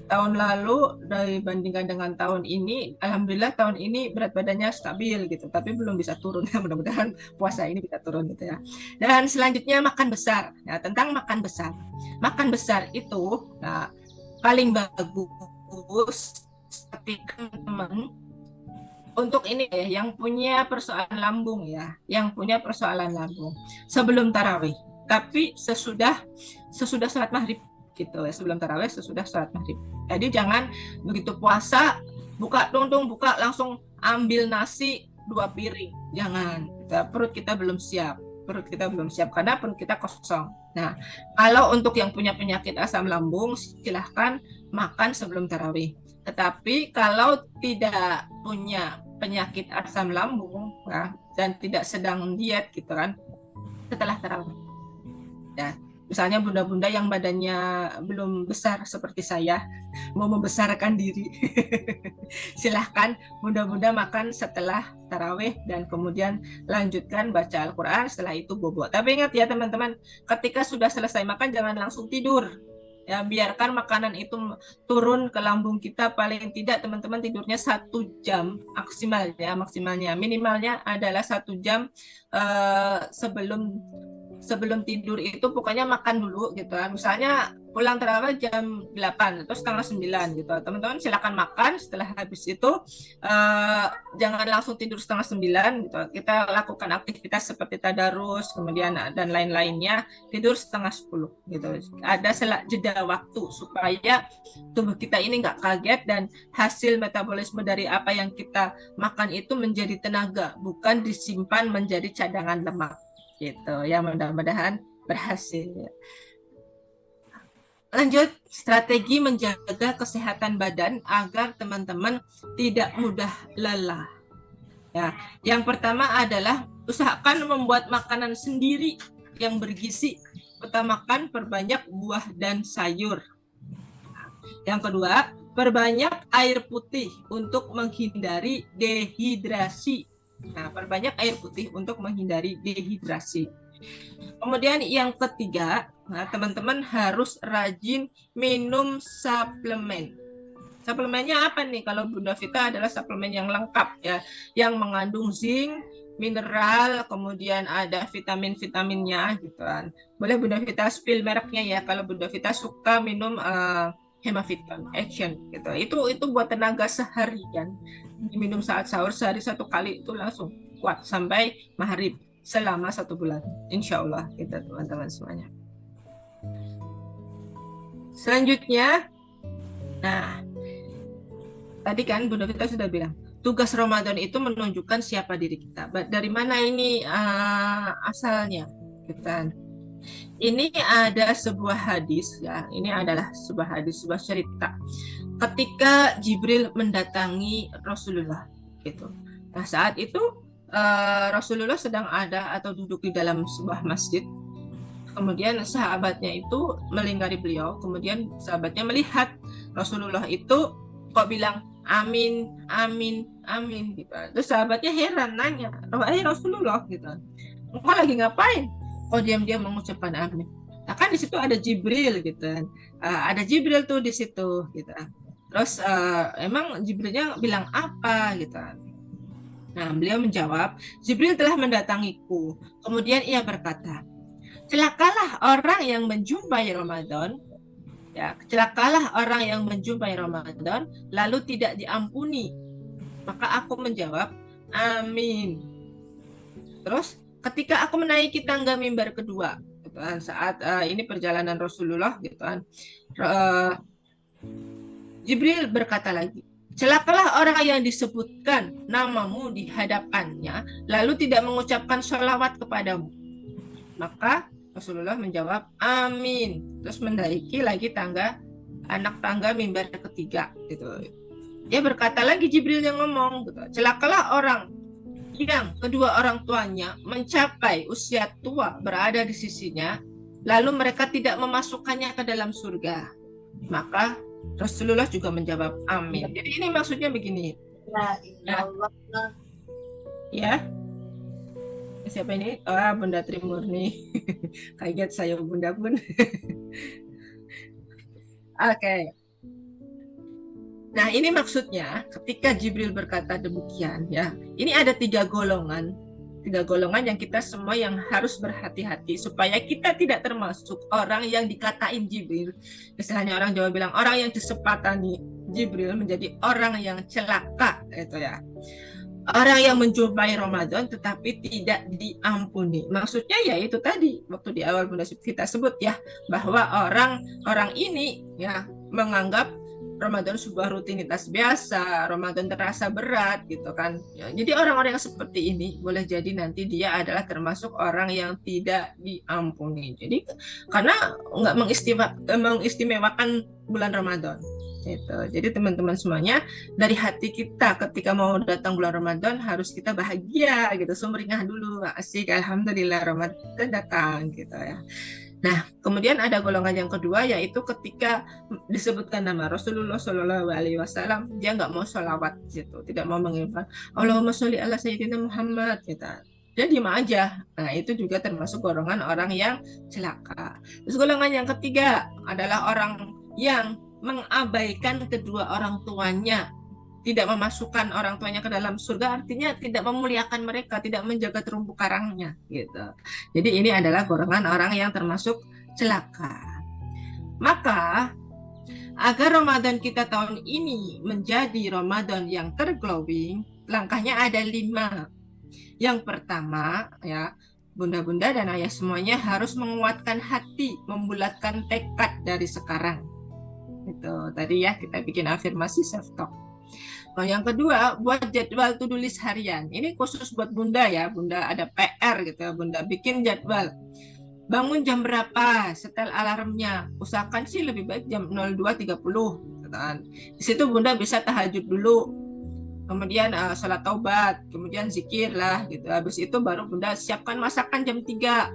tahun lalu dibandingkan dengan tahun ini, alhamdulillah tahun ini berat badannya stabil gitu, tapi belum bisa turun. Mudah-mudahan puasa ini bisa turun gitu ya. Dan selanjutnya makan besar. Nah, tentang makan besar. Makan besar itu paling bagus ketika teman untuk ini ya, yang punya persoalan lambung ya, yang punya persoalan lambung sebelum tarawih, tapi sesudah sholat maghrib gitu ya, sebelum tarawih sesudah sholat maghrib. Jadi jangan begitu puasa buka buka langsung ambil nasi 2 piring, jangan. Perut kita belum siap, karena perut kita kosong. Nah, kalau untuk yang punya penyakit asam lambung silahkan makan sebelum tarawih. Tetapi kalau tidak punya penyakit asam lambung dan tidak sedang diet gitu kan, setelah tarawih. Ya, Misalnya bunda-bunda yang badannya belum besar seperti saya, mau membesarkan diri, silahkan bunda-bunda makan setelah tarawih dan kemudian lanjutkan baca Al-Quran, setelah itu bobo. Tapi ingat ya teman-teman, ketika sudah selesai makan jangan langsung tidur. Ya, biarkan makanan itu turun ke lambung kita, paling tidak teman-teman tidurnya 1 jam maksimalnya minimalnya adalah 1 jam sebelum sebelum tidur itu pokoknya makan dulu gitu kan. Misalnya pulang terawih jam 8 atau setengah 9 gitu. Teman-teman silakan makan, setelah habis itu eh, jangan langsung tidur setengah 9 gitu. Kita lakukan aktivitas seperti tadarus kemudian dan lain-lainnya, tidur setengah 10 gitu. Ada jeda waktu supaya tubuh kita ini nggak kaget dan hasil metabolisme dari apa yang kita makan itu menjadi tenaga, bukan disimpan menjadi cadangan lemak gitu ya, mudah-mudahan berhasil. Lanjut, strategi menjaga kesehatan badan agar teman-teman tidak mudah lelah. Ya, yang pertama adalah usahakan membuat makanan sendiri yang bergizi. Utamakan perbanyak buah dan sayur. Yang kedua, perbanyak air putih untuk menghindari dehidrasi. Nah, perbanyak air putih untuk menghindari dehidrasi. Kemudian yang ketiga, teman-teman harus rajin minum suplemen. Suplemennya apa nih? Kalau Bunda Vita adalah suplemen yang lengkap ya, yang mengandung zinc, mineral, kemudian ada vitamin-vitaminnya gitu kan. Boleh Bunda Vita spill mereknya ya kalau Bunda Vita suka minum Hemaviton Action gitu. Itu buat tenaga seharian. Diminum saat sahur sehari 1 kali itu langsung kuat sampai maghrib selama 1 bulan. Insya Allah kita teman-teman semuanya. Selanjutnya, nah tadi kan Bunda Vita sudah bilang tugas Ramadan itu menunjukkan siapa diri kita. Dari mana ini asalnya? Kita ini ada sebuah hadis ya. Ini adalah sebuah hadis, sebuah cerita. Ketika Jibril mendatangi Rasulullah gitu. Nah, saat itu Rasulullah sedang ada atau duduk di dalam sebuah masjid. Kemudian sahabatnya itu melingkari beliau. Kemudian sahabatnya melihat Rasulullah itu kok bilang amin, amin, amin gitu. Terus sahabatnya heran nanya, Rasulullah gitu, engkau lagi ngapain? Kok diam-diam mengucapkan amin? Nah, kan di situ ada Jibril gitu kan. Ada Jibril tuh di situ gitu. Terus emang Jibrilnya bilang apa gitu. Nah, beliau menjawab, Jibril telah mendatangiku. Kemudian ia berkata, celakalah orang yang menjumpai Ramadan, ya, celakalah orang yang menjumpai Ramadan lalu tidak diampuni. Maka aku menjawab, amin. Terus ketika aku menaiki tangga mimbar kedua, gitu kan, saat ini perjalanan Rasulullah, gitu kan, Jibril berkata lagi, celakalah orang yang disebutkan namamu di hadapannya lalu tidak mengucapkan sholawat kepadamu. Maka Rasulullah menjawab amin, terus menaiki lagi anak tangga mimbar ketiga gitu. Dia berkata lagi, Jibril yang ngomong gitu, celakalah orang yang kedua orang tuanya mencapai usia tua berada di sisinya lalu mereka tidak memasukkannya ke dalam surga. Maka Rasulullah juga menjawab amin. Jadi ini maksudnya begini ya. Siapa ini? Bunda Trimurni. Kaget saya Bunda pun. Oke. Nah, ini maksudnya ketika Jibril berkata demikian ya. Ini ada 3 golongan. 3 golongan yang kita semua yang harus berhati-hati supaya kita tidak termasuk orang yang dikatain Jibril. Misalnya orang Jawa bilang orang yang disepatani Jibril menjadi orang yang celaka itu ya. Orang yang menjumpai Ramadan tetapi tidak diampuni. Maksudnya ya itu tadi waktu di awal Bunda kita sebut ya, bahwa orang ini ya menganggap Ramadan sebuah rutinitas biasa, Ramadan terasa berat gitu kan. Ya, jadi orang-orang yang seperti ini boleh jadi nanti dia adalah termasuk orang yang tidak diampuni. Jadi karena nggak mengistimewakan bulan Ramadan. Gitu. Jadi teman-teman semuanya, dari hati kita ketika mau datang bulan Ramadan harus kita bahagia gitu, sumringah dulu, asik, alhamdulillah Ramadan datang gitu ya. Nah, kemudian ada golongan yang kedua, yaitu ketika disebutkan nama Rasulullah Shallallahu Alaihi Wasallam, dia nggak mau sholawat gitu, tidak mau mengingat Allahumma sholli ala Sayyidina Muhammad gitu. Dia diem aja. Nah, itu juga termasuk golongan orang yang celaka. Terus golongan yang ketiga adalah orang yang mengabaikan kedua orang tuanya, tidak memasukkan orang tuanya ke dalam surga, artinya tidak memuliakan mereka, tidak menjaga terumbu karangnya gitu. Jadi ini adalah golongan orang yang termasuk celaka. Maka agar Ramadan kita tahun ini menjadi Ramadan yang terglowing, langkahnya ada 5. Yang pertama, ya, bunda-bunda dan ayah semuanya harus menguatkan hati, membulatkan tekad dari sekarang. Itu tadi ya, kita bikin afirmasi self talk. Nah, yang kedua, buat jadwal to-do list harian. Ini khusus buat bunda ya, bunda ada PR gitu ya, bunda bikin jadwal. Bangun jam berapa, setel alarmnya. Usahakan sih lebih baik jam 02.30. Di situ bunda bisa tahajud dulu, kemudian sholat taubat, kemudian zikir lah gitu. Habis itu baru bunda siapkan masakan jam 3.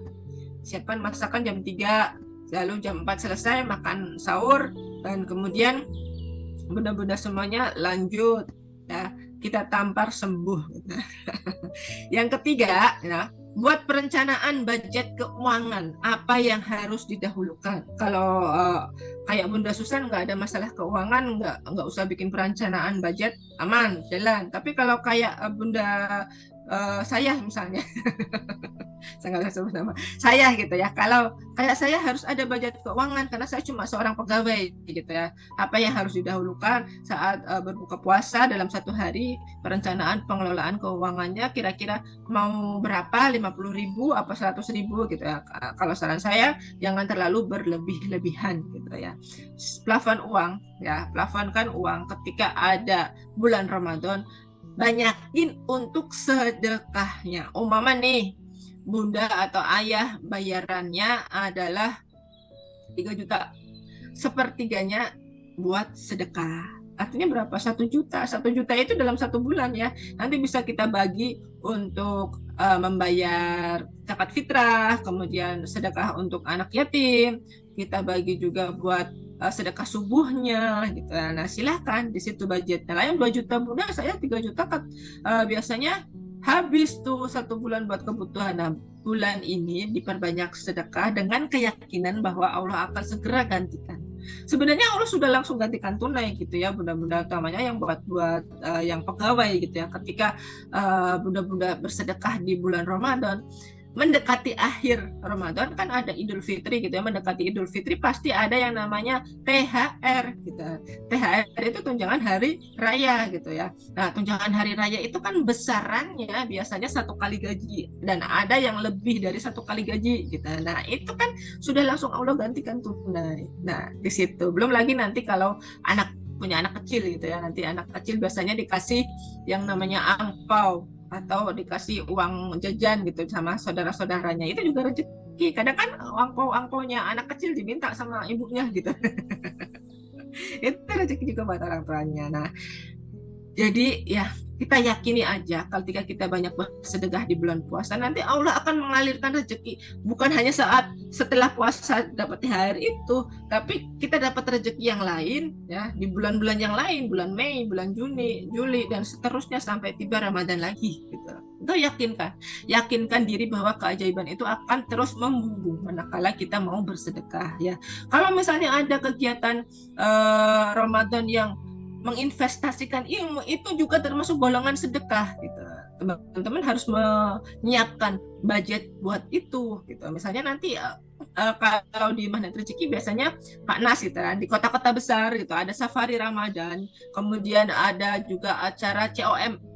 Siapkan masakan jam 3, lalu jam 4 selesai makan sahur, dan kemudian bunda-bunda semuanya lanjut ya, kita tampar sembuh. Yang ketiga ya, buat perencanaan budget keuangan, apa yang harus didahulukan. Kalau kayak Bunda Susan nggak ada masalah keuangan, nggak usah bikin perencanaan budget, aman jalan. Tapi kalau kayak Bunda saya misalnya, saya nggak sebut nama saya gitu ya, kalau kayak saya harus ada budget keuangan karena saya cuma seorang pegawai gitu ya. Apa yang harus didahulukan saat berbuka puasa dalam satu hari, perencanaan pengelolaan keuangannya kira-kira mau berapa, 50.000 apa 100.000 gitu ya. Kalau saran saya jangan terlalu berlebih-lebihan gitu ya. Plafon uang ya, plafonkan uang ketika ada bulan Ramadan, banyakin untuk sedekahnya. Umpama nih bunda atau ayah bayarannya adalah 3 juta, sepertiganya buat sedekah. Artinya berapa? 1 juta. 1 juta itu dalam 1 bulan ya. Nanti bisa kita bagi untuk membayar zakat fitrah, kemudian sedekah untuk anak yatim, kita bagi juga buat sedekah subuhnya gitu. Nah, silahkan di situ budgetnya. Lah yang 2 juta bunda, saya 3 juta kan biasanya habis tuh 1 bulan buat kebutuhan. Nah, bulan ini diperbanyak sedekah dengan keyakinan bahwa Allah akan segera gantikan. Sebenarnya Allah sudah langsung gantikan tunai gitu ya, bunda-bunda utamanya yang buat yang pegawai gitu ya. Ketika bunda-bunda bersedekah di bulan Ramadan, mendekati akhir Ramadan kan ada Idul Fitri gitu ya, mendekati Idul Fitri pasti ada yang namanya THR gitu. THR itu tunjangan hari raya gitu ya. Nah, tunjangan hari raya itu kan besarannya biasanya 1 kali gaji dan ada yang lebih dari 1 kali gaji gitu. Nah, itu kan sudah langsung Allah gantikan tunai. Nah, di situ belum lagi nanti kalau punya anak kecil gitu ya, nanti anak kecil biasanya dikasih yang namanya angpau atau dikasih uang jajan gitu sama saudara-saudaranya, itu juga rezeki. Kadang kan angpau-angpaunya anak kecil diminta sama ibunya gitu. Itu rezeki juga buat orang tuanya. Nah, jadi ya kita yakini aja ketika kita banyak bersedekah di bulan puasa, nanti Allah akan mengalirkan rezeki. Bukan hanya saat setelah puasa dapat THR itu, tapi kita dapat rezeki yang lain ya di bulan-bulan yang lain, bulan Mei, bulan Juni, Juli, dan seterusnya sampai tiba Ramadan lagi gitu. Itu yakinkan diri bahwa keajaiban itu akan terus membumbung manakala kita mau bersedekah ya. Kalau misalnya ada kegiatan Ramadan yang menginvestasikan ilmu, itu juga termasuk golongan sedekah gitu. Teman-teman harus menyiapkan budget buat itu gitu. Misalnya nanti kalau di Magnet Rezeki biasanya Pak Nas gitu kan, di kota-kota besar gitu ada safari Ramadan, kemudian ada juga acara COM.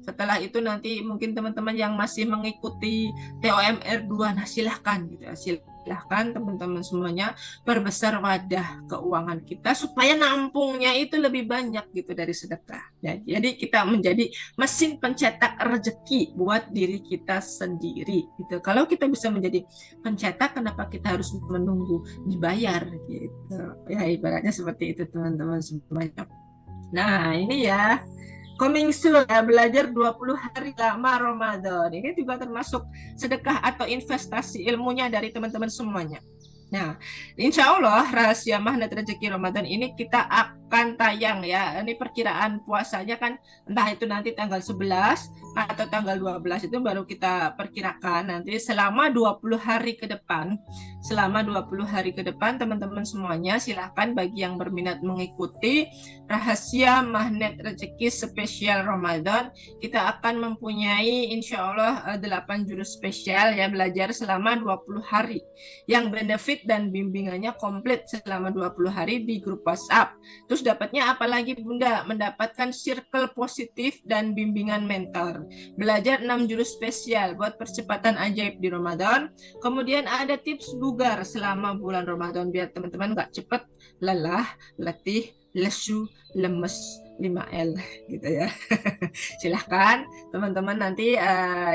Setelah itu nanti mungkin teman-teman yang masih mengikuti TOMR 2, nah silahkan gitu ya, silahkan teman-teman semuanya perbesar wadah keuangan kita supaya nampungnya itu lebih banyak gitu dari sedekah ya. Jadi kita menjadi mesin pencetak rezeki buat diri kita sendiri gitu. Kalau kita bisa menjadi pencetak, kenapa kita harus menunggu dibayar gitu ya, ibaratnya seperti itu teman-teman semuanya. Nah ini ya coming soon ya, belajar 20 hari lama Ramadan. Ini juga termasuk sedekah atau investasi ilmunya dari teman-teman semuanya. Nah, insya Allah rahasia magnet rezeki Ramadan ini kita akan tayang ya. Ini perkiraan puasanya kan entah itu nanti tanggal 11 atau tanggal 12 itu baru kita perkirakan nanti selama 20 hari ke depan. Selama 20 hari ke depan teman-teman semuanya silahkan bagi yang berminat mengikuti rahasia magnet rezeki spesial Ramadan. Kita akan mempunyai insya Allah 8 jurus spesial ya, belajar selama 20 hari yang benefit dan bimbingannya komplit selama 20 hari di grup WhatsApp. Terus dapatnya apalagi Bunda? Mendapatkan circle positif dan bimbingan mentor. Belajar 6 jurus spesial buat percepatan ajaib di Ramadan. Kemudian ada tips bugar selama bulan Ramadan biar teman-teman gak cepet lelah, letih, lesu, lemes, 5L gitu ya. Silahkan teman-teman nanti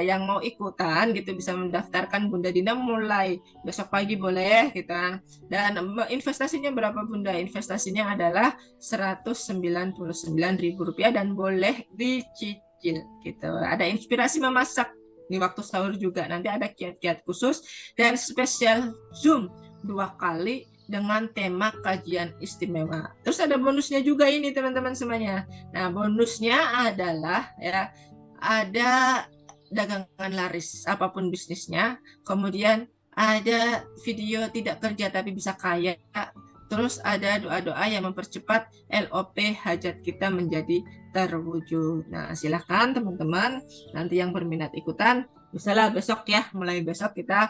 yang mau ikutan gitu bisa mendaftarkan Bunda Dina mulai besok pagi boleh gitu kan. Dan investasinya berapa Bunda? Investasinya adalah Rp199.000 dan boleh dicicil gitu. Ada inspirasi memasak di waktu sahur juga. Nanti ada kiat-kiat khusus dan spesial Zoom 2 kali dengan tema kajian istimewa. Terus ada bonusnya juga ini teman-teman semuanya. Nah, bonusnya adalah ya ada dagangan laris apapun bisnisnya. Kemudian ada video tidak kerja tapi bisa kaya. Terus ada doa-doa yang mempercepat LOP hajat kita menjadi terwujud. Nah, silakan teman-teman nanti yang berminat ikutan misalnya besok ya, mulai besok kita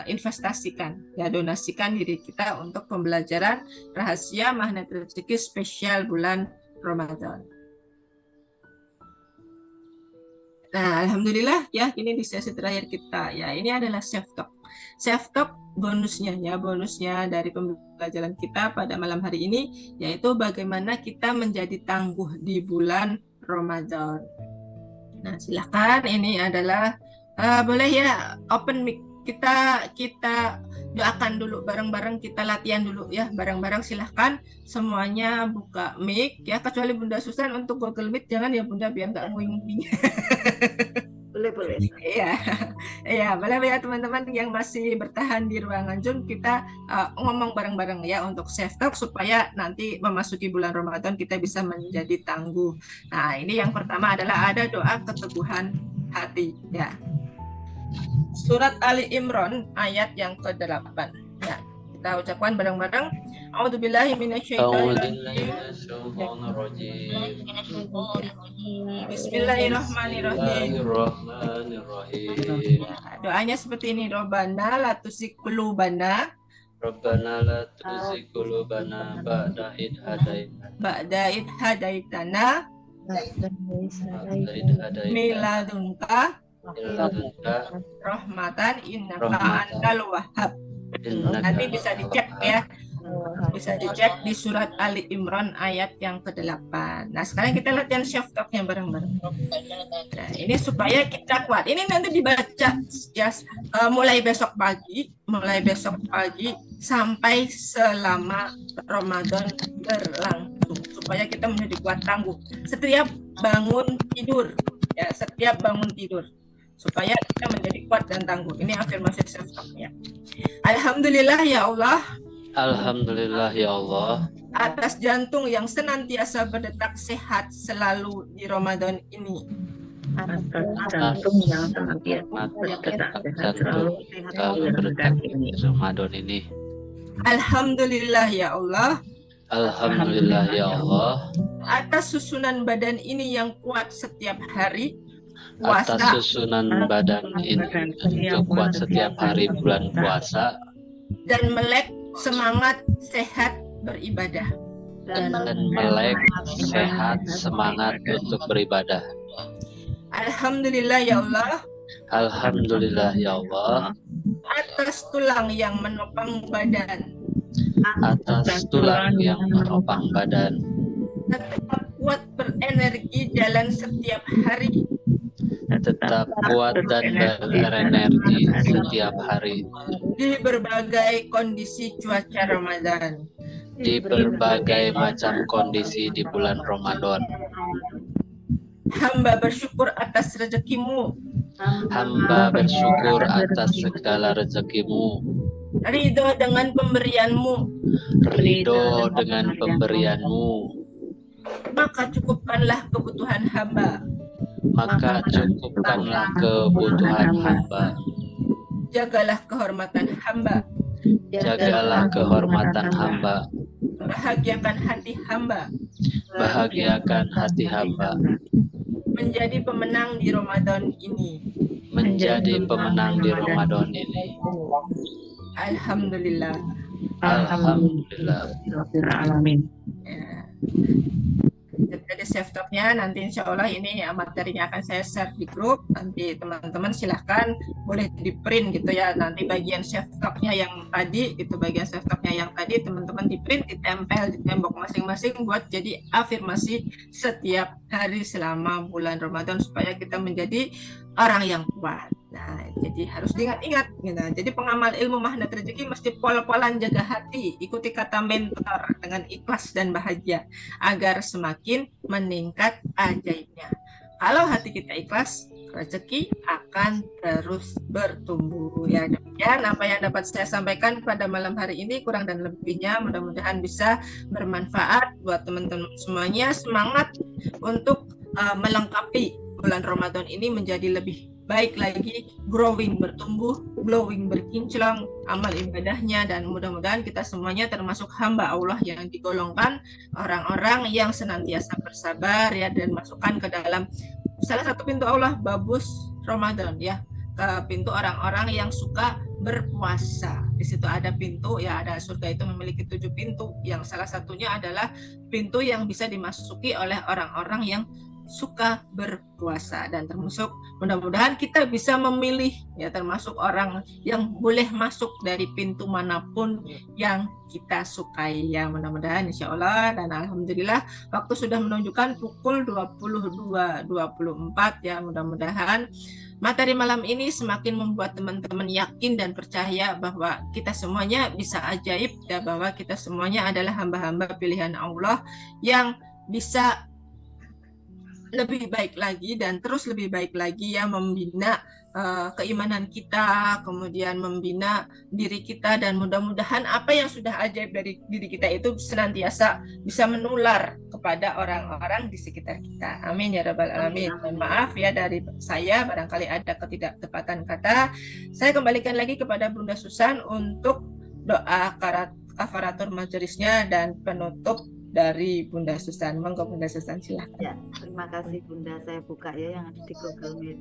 investasikan ya, donasikan diri kita untuk pembelajaran rahasia magnet rezeki spesial bulan Ramadan. Nah, alhamdulillah ya, ini di sesi terakhir kita ya. Ini adalah self talk. Self talk bonusnya ya, bonusnya dari pembelajaran kita pada malam hari ini yaitu bagaimana kita menjadi tangguh di bulan Ramadan. Nah, silakan ini adalah boleh ya open mic. Kita doakan dulu bareng-bareng, kita latihan dulu ya bareng-bareng. Silahkan semuanya buka mic ya, kecuali Bunda Susan untuk Google Meet jangan ya Bunda biar nggak nguing-nguing. Boleh. Iya, iya, boleh ya teman-teman yang masih bertahan di ruangan Zoom, kita ngomong bareng-bareng ya untuk self talk supaya nanti memasuki bulan Ramadan kita bisa menjadi tangguh. Nah, ini yang pertama adalah ada doa keteguhan hati ya. Surat Ali Imran ayat yang ke-8 ya. Kita ucapkan bareng-bareng. A'udzubillahi minasyaitonirrajim. Bismillahirrahmanirrahim. Ya, doanya seperti ini. Rabbana la tuzigh qulubana ba'da idh hadaitana min ladunka rahmatan innaka antal wahhab. Nanti bisa dicek ya. Bisa dicek di surat Ali Imran ayat yang ke-8. Nah, sekarang kita latihan self talk-nya bareng-bareng. Nah, ini supaya kita kuat. Ini nanti dibaca ya mulai besok pagi sampai selama Ramadan berlangsung supaya kita menjadi kuat tangguh. Setiap bangun tidur supaya kita menjadi kuat dan tangguh. Ini afirmasi self talk-nya. Alhamdulillah ya Allah. Alhamdulillah ya Allah. Atas jantung yang senantiasa berdetak sehat selalu di Ramadan ini. Atas jantung yang senantiasa berdetak sehat selalu di Ramadan ini. Alhamdulillah ya Allah. Alhamdulillah ya Allah. Atas susunan badan ini yang kuat setiap hari. Atas susunan badan ini yang kuat setiap hari bulan puasa. Dan melek semangat sehat beribadah. Dan melek sehat semangat untuk beribadah. Alhamdulillah ya Allah. Alhamdulillah ya Allah. Atas tulang yang menopang badan. Atas tulang yang menopang badan. Tetap kuat berenergi jalan setiap hari. Tetap kuat dan berenergi setiap hari. Di berbagai kondisi cuaca Ramadan. Di berbagai macam kondisi di bulan Ramadan. Hamba bersyukur atas rezekimu, Hamba bersyukur atas segala rezekimu, ridho dengan pemberianmu, ridho dengan pemberianmu, maka cukupkanlah kebutuhan hamba, maka cukupkanlah kebutuhan hamba. jagalah kehormatan hamba, Jagalah kehormatan hamba, bahagiakan hati hamba, bahagiakan hati hamba, menjadi pemenang di Ramadan ini. menjadi pemenang di Ramadan ini. Alhamdulillah. Alhamdulillah. Alamin. Ya. Jadi save talk-nya nanti insya Allah ini materinya akan saya share di grup. Nanti teman-teman silahkan boleh di print gitu ya. Nanti bagian save talk-nya yang tadi, itu bagian save talk-nya yang tadi teman-teman di print, ditempel di tembok masing-masing buat jadi afirmasi setiap hari selama bulan Ramadan supaya kita menjadi orang yang kuat. Nah, jadi harus diingat-ingat. Gitu. Jadi pengamal ilmu magnet rezeki mesti pol-polan jaga hati, ikuti kata mentor dengan ikhlas dan bahagia agar semakin meningkat ajaibnya. Kalau hati kita ikhlas, rezeki akan terus bertumbuh. Ya, demikian apa yang dapat saya sampaikan pada malam hari ini, kurang dan lebihnya mudah-mudahan bisa bermanfaat buat teman-teman semuanya. Semangat untuk melengkapi bulan Ramadan ini menjadi lebih baik lagi, growing, bertumbuh, glowing, berkinclong amal ibadahnya, dan mudah-mudahan kita semuanya termasuk hamba Allah yang digolongkan orang-orang yang senantiasa bersabar ya, dan masukkan ke dalam salah satu pintu Allah, babus Ramadan ya, ke pintu orang-orang yang suka berpuasa. Di situ ada pintu ya, ada surga itu memiliki 7 pintu, yang salah satunya adalah pintu yang bisa dimasuki oleh orang-orang yang suka berpuasa, dan termasuk mudah-mudahan kita bisa memilih ya, termasuk orang yang boleh masuk dari pintu manapun yang kita sukai ya, mudah-mudahan insya Allah. Dan alhamdulillah waktu sudah menunjukkan pukul 22.24 ya, mudah-mudahan materi malam ini semakin membuat teman-teman yakin dan percaya bahwa kita semuanya bisa ajaib ya, bahwa kita semuanya adalah hamba-hamba pilihan Allah yang bisa lebih baik lagi dan terus lebih baik lagi ya, membina keimanan kita, kemudian membina diri kita, dan mudah-mudahan apa yang sudah ajaib dari diri kita itu senantiasa bisa menular kepada orang-orang di sekitar kita. Amin ya rabbal alamin. Mohon maaf ya dari saya barangkali ada ketidaktepatan kata. Saya kembalikan lagi kepada Bunda Susan untuk doa kafaratur majelisnya dan penutup dari Bunda Susan. Monggo Bunda Susan, silahkan. Ya, terima kasih Bunda. Saya buka ya yang ada di Google Meet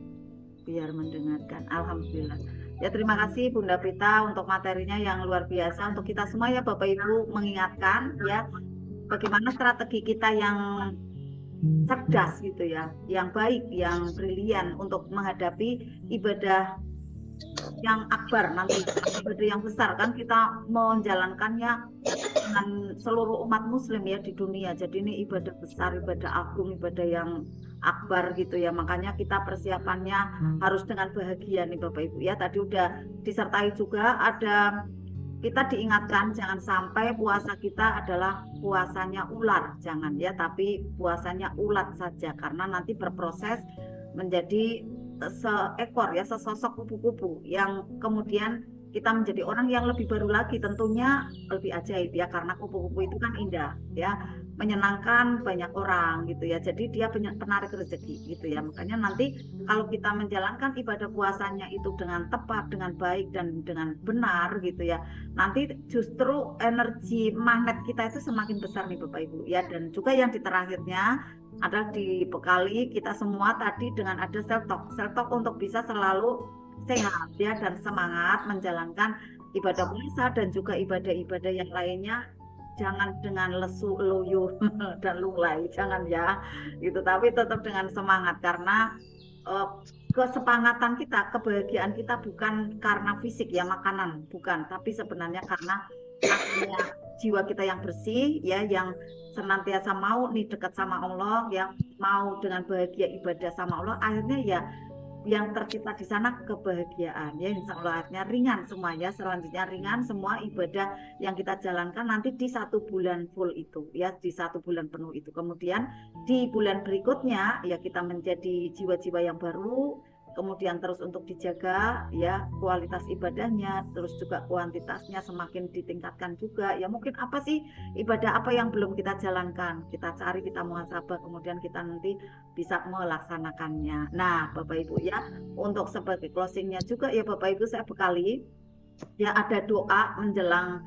biar mendengarkan. Alhamdulillah. Ya, terima kasih Bunda Prita untuk materinya yang luar biasa untuk kita semua ya Bapak Ibu, mengingatkan ya bagaimana strategi kita yang cerdas gitu ya, yang baik, yang brilian untuk menghadapi ibadah yang akbar nanti, ibadah yang besar kan kita menjalankannya dengan seluruh umat muslim ya di dunia. Jadi ini ibadah besar, ibadah agung, ibadah yang akbar gitu ya. Makanya kita persiapannya harus dengan bahagia nih Bapak Ibu ya. Tadi udah disertai juga ada, kita diingatkan jangan sampai puasa kita adalah puasanya ular, jangan ya, tapi puasanya ulat saja, karena nanti berproses menjadi seekor ya, sesosok kupu-kupu yang kemudian kita menjadi orang yang lebih baru lagi, tentunya lebih ajaib ya, karena kupu-kupu itu kan indah ya, menyenangkan banyak orang gitu ya, jadi dia penarik rezeki gitu ya. Makanya nanti kalau kita menjalankan ibadah puasanya itu dengan tepat, dengan baik, dan dengan benar gitu ya, nanti justru energi magnet kita itu semakin besar nih Bapak Ibu ya. Dan juga yang di terakhirnya adalah dibekali kita semua tadi dengan ada self talk untuk bisa selalu sehat ya, dan semangat menjalankan ibadah puasa dan juga ibadah-ibadah yang lainnya. Jangan dengan lesu, loyo dan lunglai, jangan ya gitu, tapi tetap dengan semangat, karena kesepakatan kita, kebahagiaan kita bukan karena fisik ya, makanan bukan, tapi sebenarnya karena adanya jiwa kita yang bersih ya, yang senantiasa mau nih dekat sama Allah, yang mau dengan bahagia ibadah sama Allah, akhirnya ya yang tercipta di sana kebahagiaan ya, insya Allah artinya ringan semuanya, selanjutnya ringan semua ibadah yang kita jalankan nanti di 1 bulan full itu ya, di 1 bulan penuh itu. Kemudian di bulan berikutnya ya kita menjadi jiwa-jiwa yang baru, kemudian terus untuk dijaga ya kualitas ibadahnya, terus juga kuantitasnya semakin ditingkatkan juga ya. Mungkin apa sih ibadah apa yang belum kita jalankan, kita cari, kita muhasabah, kemudian kita nanti bisa melaksanakannya. Nah Bapak Ibu ya, untuk sebagai closingnya juga ya Bapak Ibu, saya bekali ya ada doa menjelang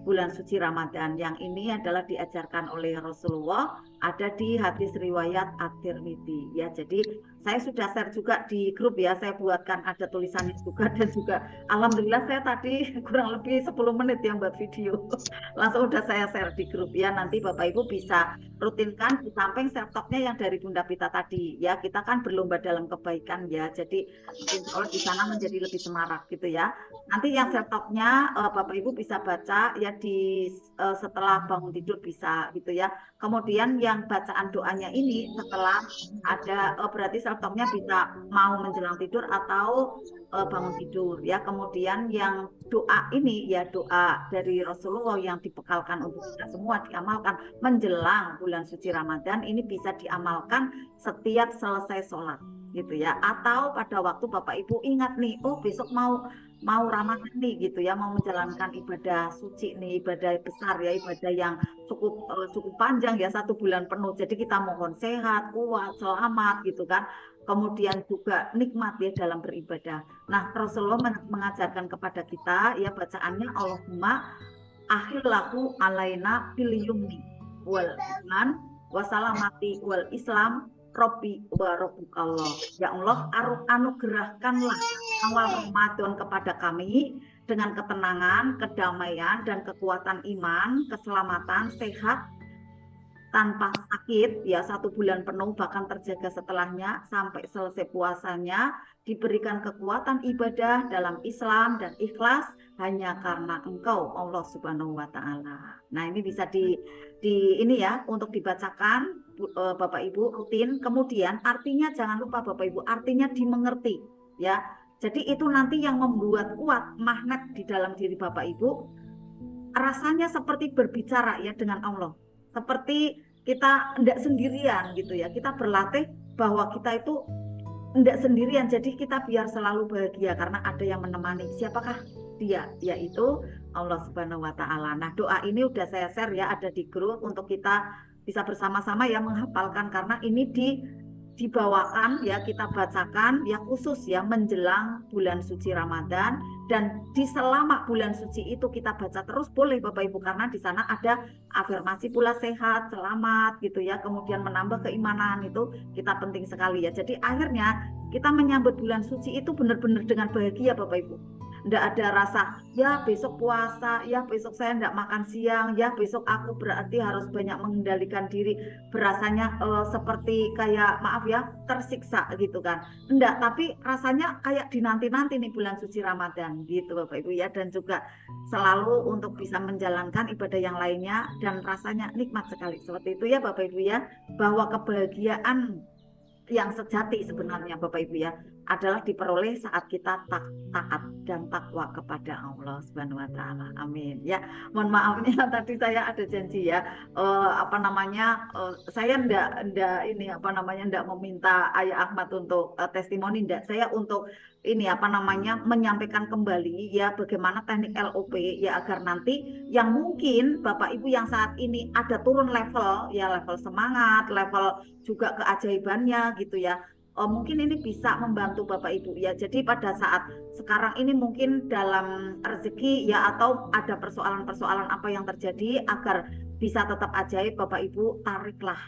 bulan suci Ramadan yang ini adalah diajarkan oleh Rasulullah, ada di hadis riwayat At-Tirmidzi ya. Jadi saya sudah share juga di grup ya, saya buatkan ada tulisannya juga, dan juga alhamdulillah saya tadi kurang lebih 10 menit yang buat video langsung udah saya share di grup ya. Nanti Bapak Ibu bisa rutinkan di samping laptopnya yang dari Bunda Pita tadi ya, kita kan berlomba dalam kebaikan ya, jadi kalau di sana menjadi lebih semarak gitu ya. Nanti yang laptopnya Bapak Ibu bisa baca ya di setelah bangun tidur bisa gitu ya. Kemudian yang bacaan doanya ini setelah ada berarti laptopnya bisa mau menjelang tidur atau bangun tidur ya. Kemudian yang doa ini ya doa dari Rasulullah yang dibekalkan untuk kita semua diamalkan menjelang bulan suci Ramadan, ini bisa diamalkan setiap selesai sholat gitu ya. Atau pada waktu Bapak Ibu ingat nih, oh besok mau Ramadan nih gitu ya, mau menjalankan ibadah suci nih, ibadah besar ya, ibadah yang cukup panjang ya, 1 bulan penuh. Jadi kita mohon sehat, kuat, selamat gitu kan. Kemudian juga nikmat ya dalam beribadah. Nah Rasulullah mengajarkan kepada kita ya bacaannya Allahumma akhillahu alaina bil yumni wal iman wasalamati wal islam Robbi wa Rabbukallah. Ya Allah, anugerahkanlah awal Ramadan kepada kami dengan ketenangan, kedamaian, dan kekuatan iman, keselamatan, sehat, tanpa sakit ya 1 bulan penuh, bahkan terjaga setelahnya sampai selesai puasanya, diberikan kekuatan ibadah dalam Islam dan ikhlas hanya karena Engkau Allah Subhanahu wa taala. Nah, ini bisa di ini ya untuk dibacakan Bapak Ibu rutin. Kemudian artinya jangan lupa Bapak Ibu, artinya dimengerti ya. Jadi itu nanti yang membuat kuat magnet di dalam diri Bapak Ibu. Rasanya seperti berbicara ya dengan Allah. Seperti kita tidak sendirian gitu ya. Kita berlatih bahwa kita itu tidak sendirian. Jadi kita biar selalu bahagia karena ada yang menemani. Siapakah dia? Yaitu Allah Subhanahu wa taala. Nah, doa ini udah saya share ya, ada di grup untuk kita bisa bersama-sama ya menghafalkan, karena ini dibawakan ya, kita bacakan ya khusus ya menjelang bulan suci Ramadan, dan di selama bulan suci itu kita baca terus boleh Bapak Ibu, karena di sana ada afirmasi pula sehat, selamat gitu ya, kemudian menambah keimanan, itu kita penting sekali ya. Jadi akhirnya kita menyambut bulan suci itu benar-benar dengan bahagia Bapak Ibu. Nggak ada rasa ya besok puasa, ya besok saya nggak makan siang, ya besok aku berarti harus banyak mengendalikan diri, berasanya seperti kayak maaf ya tersiksa gitu kan. Enggak, tapi rasanya kayak dinanti-nanti nih bulan suci Ramadan gitu Bapak Ibu ya. Dan juga selalu untuk bisa menjalankan ibadah yang lainnya dan rasanya nikmat sekali seperti itu ya Bapak Ibu ya, bahwa kebahagiaan yang sejati sebenarnya Bapak Ibu ya adalah diperoleh saat kita taat dan takwa kepada Allah Subhanahu wa taala. Amin. Ya, mohon maafnya tadi saya ada janji ya, saya enggak meminta Ayah Ahmad untuk testimoni, enggak. Saya untuk menyampaikan kembali ya bagaimana teknik LOP ya, agar nanti yang mungkin Bapak Ibu yang saat ini ada turun level ya, level semangat, level juga keajaibannya gitu ya. Mungkin ini bisa membantu Bapak Ibu ya. Jadi pada saat sekarang ini mungkin dalam rezeki ya, atau ada persoalan-persoalan apa yang terjadi, agar bisa tetap ajaib Bapak Ibu, tariklah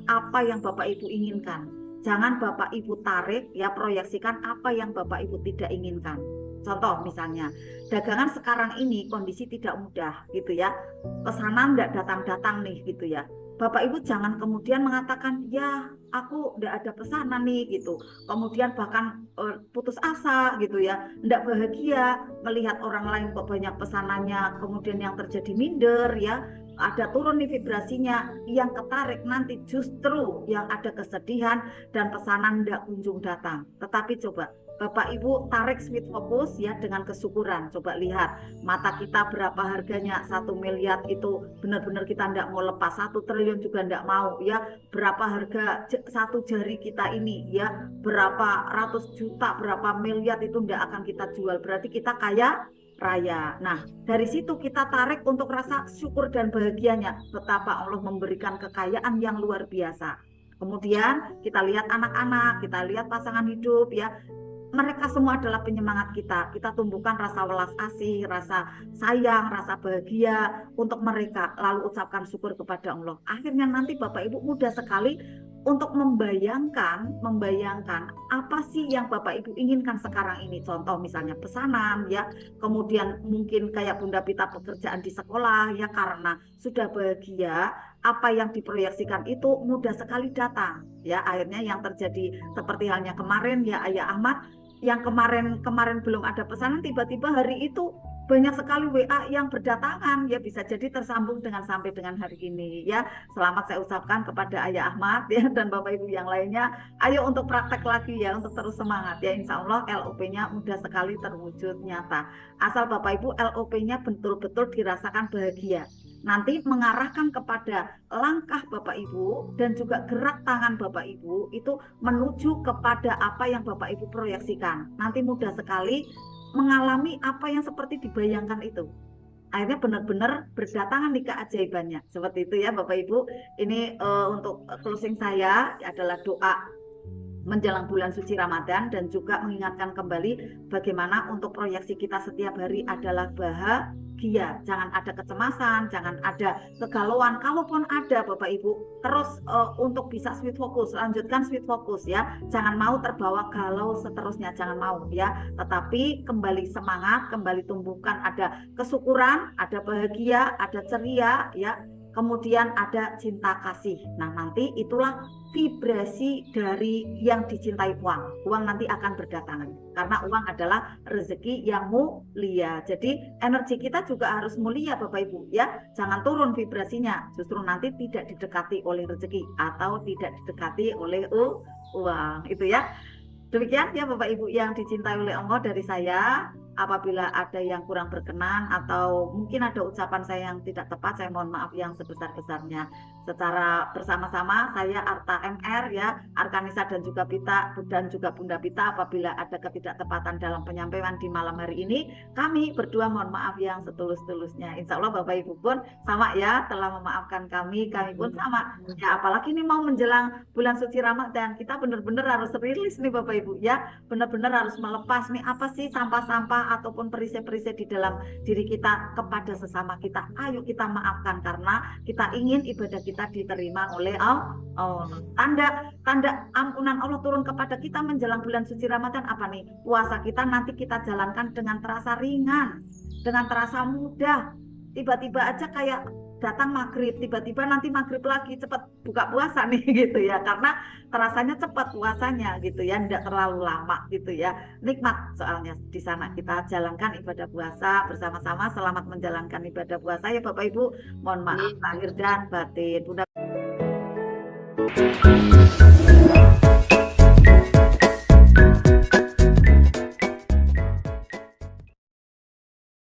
apa yang Bapak Ibu inginkan. Jangan Bapak Ibu tarik ya, proyeksikan apa yang Bapak Ibu tidak inginkan. Contoh misalnya dagangan sekarang ini kondisi tidak mudah gitu ya, pesanan tidak datang-datang nih gitu ya. Bapak Ibu jangan kemudian mengatakan ya aku tidak ada pesanan nih gitu, kemudian bahkan putus asa gitu ya, tidak bahagia melihat orang lain kok banyak pesanannya, kemudian yang terjadi minder ya, ada turun nih vibrasinya, yang ketarik nanti justru yang ada kesedihan dan pesanan tidak kunjung datang. Tetapi coba Bapak Ibu tarik sweet focus ya dengan kesyukuran. Coba lihat mata kita berapa harganya, 1 miliar itu benar-benar kita tidak mau lepas, 1 triliun juga tidak mau ya. Berapa harga satu jari kita ini ya, berapa ratus juta, berapa miliar itu tidak akan kita jual. Berarti kita kaya raya. Nah, dari situ kita tarik untuk rasa syukur dan bahagianya. Betapa Allah memberikan kekayaan yang luar biasa. Kemudian kita lihat anak-anak, kita lihat pasangan hidup ya. Mereka semua adalah penyemangat kita. Kita tumbuhkan rasa welas asih, rasa sayang, rasa bahagia untuk mereka. Lalu ucapkan syukur kepada Allah. Akhirnya nanti Bapak Ibu mudah sekali untuk membayangkan apa sih yang Bapak Ibu inginkan sekarang ini. Contoh misalnya pesanan ya, kemudian mungkin kayak Bunda Pita pekerjaan di sekolah ya, karena sudah bahagia, apa yang diproyeksikan itu mudah sekali datang ya. Akhirnya yang terjadi seperti halnya kemarin ya Ayah Ahmad, yang kemarin belum ada pesanan, tiba-tiba hari itu banyak sekali WA yang berdatangan ya, bisa jadi tersambung sampai dengan hari ini ya. Selamat saya ucapkan kepada Ayah Ahmad ya dan Bapak Ibu yang lainnya. Ayo untuk praktek lagi ya, untuk terus semangat ya. Insya Allah LOP-nya mudah sekali terwujud nyata. Asal Bapak Ibu LOP-nya betul-betul dirasakan bahagia. Nanti mengarahkan kepada langkah Bapak Ibu dan juga gerak tangan Bapak Ibu itu menuju kepada apa yang Bapak Ibu proyeksikan. Nanti mudah sekali mengalami apa yang seperti dibayangkan itu. Akhirnya benar-benar berdatangan nih keajaibannya. Seperti itu ya Bapak Ibu. Ini untuk closing saya adalah doa menjelang bulan suci Ramadan dan juga mengingatkan kembali bagaimana untuk proyeksi kita setiap hari adalah bahagia. Jangan ada kecemasan, jangan ada kegalauan. Kalaupun ada Bapak Ibu, terus untuk bisa sweet focus, lanjutkan sweet focus ya. Jangan mau terbawa galau seterusnya, jangan mau ya. Tetapi kembali semangat, kembali tumbuhkan ada kesyukuran, ada bahagia, ada ceria ya. Kemudian ada cinta kasih. Nah, nanti itulah vibrasi dari yang dicintai uang. Uang nanti akan berdatangan. Karena uang adalah rezeki yang mulia. Jadi energi kita juga harus mulia Bapak Ibu ya. Jangan turun vibrasinya. Justru nanti tidak didekati oleh rezeki atau tidak didekati oleh uang. Itu ya. Demikian ya Bapak Ibu yang dicintai oleh Allah dari saya. Apabila ada yang kurang berkenan atau mungkin ada ucapan saya yang tidak tepat, saya mohon maaf yang sebesar-besarnya. Secara bersama-sama saya Arta MR ya, Arkanisa dan juga Pita dan juga Bunda Pita, apabila ada ketidaktepatan dalam penyampaian di malam hari ini, kami berdua mohon maaf yang setulus-tulusnya. Insya Allah Bapak Ibu pun sama ya, telah memaafkan kami pun sama. Ya apalagi ini mau menjelang bulan suci Ramadan, kita benar-benar harus rilis nih Bapak Ibu ya, benar-benar harus melepas nih apa sih sampah-sampah ataupun perisai-perisai di dalam diri kita kepada sesama kita. Ayo kita maafkan karena kita ingin ibadah kita diterima oleh Allah. Tanda ampunan Allah turun kepada kita menjelang bulan suci Ramadan apa nih? Puasa kita nanti kita jalankan dengan terasa ringan, dengan terasa mudah. Tiba-tiba aja kayak datang maghrib, tiba-tiba nanti maghrib lagi cepat buka puasa nih gitu ya, karena terasanya cepat puasanya gitu ya, tidak terlalu lama gitu ya, nikmat soalnya di sana kita jalankan ibadah puasa bersama-sama. Selamat menjalankan ibadah puasa ya Bapak Ibu, mohon maaf lahir dan batin. Bunda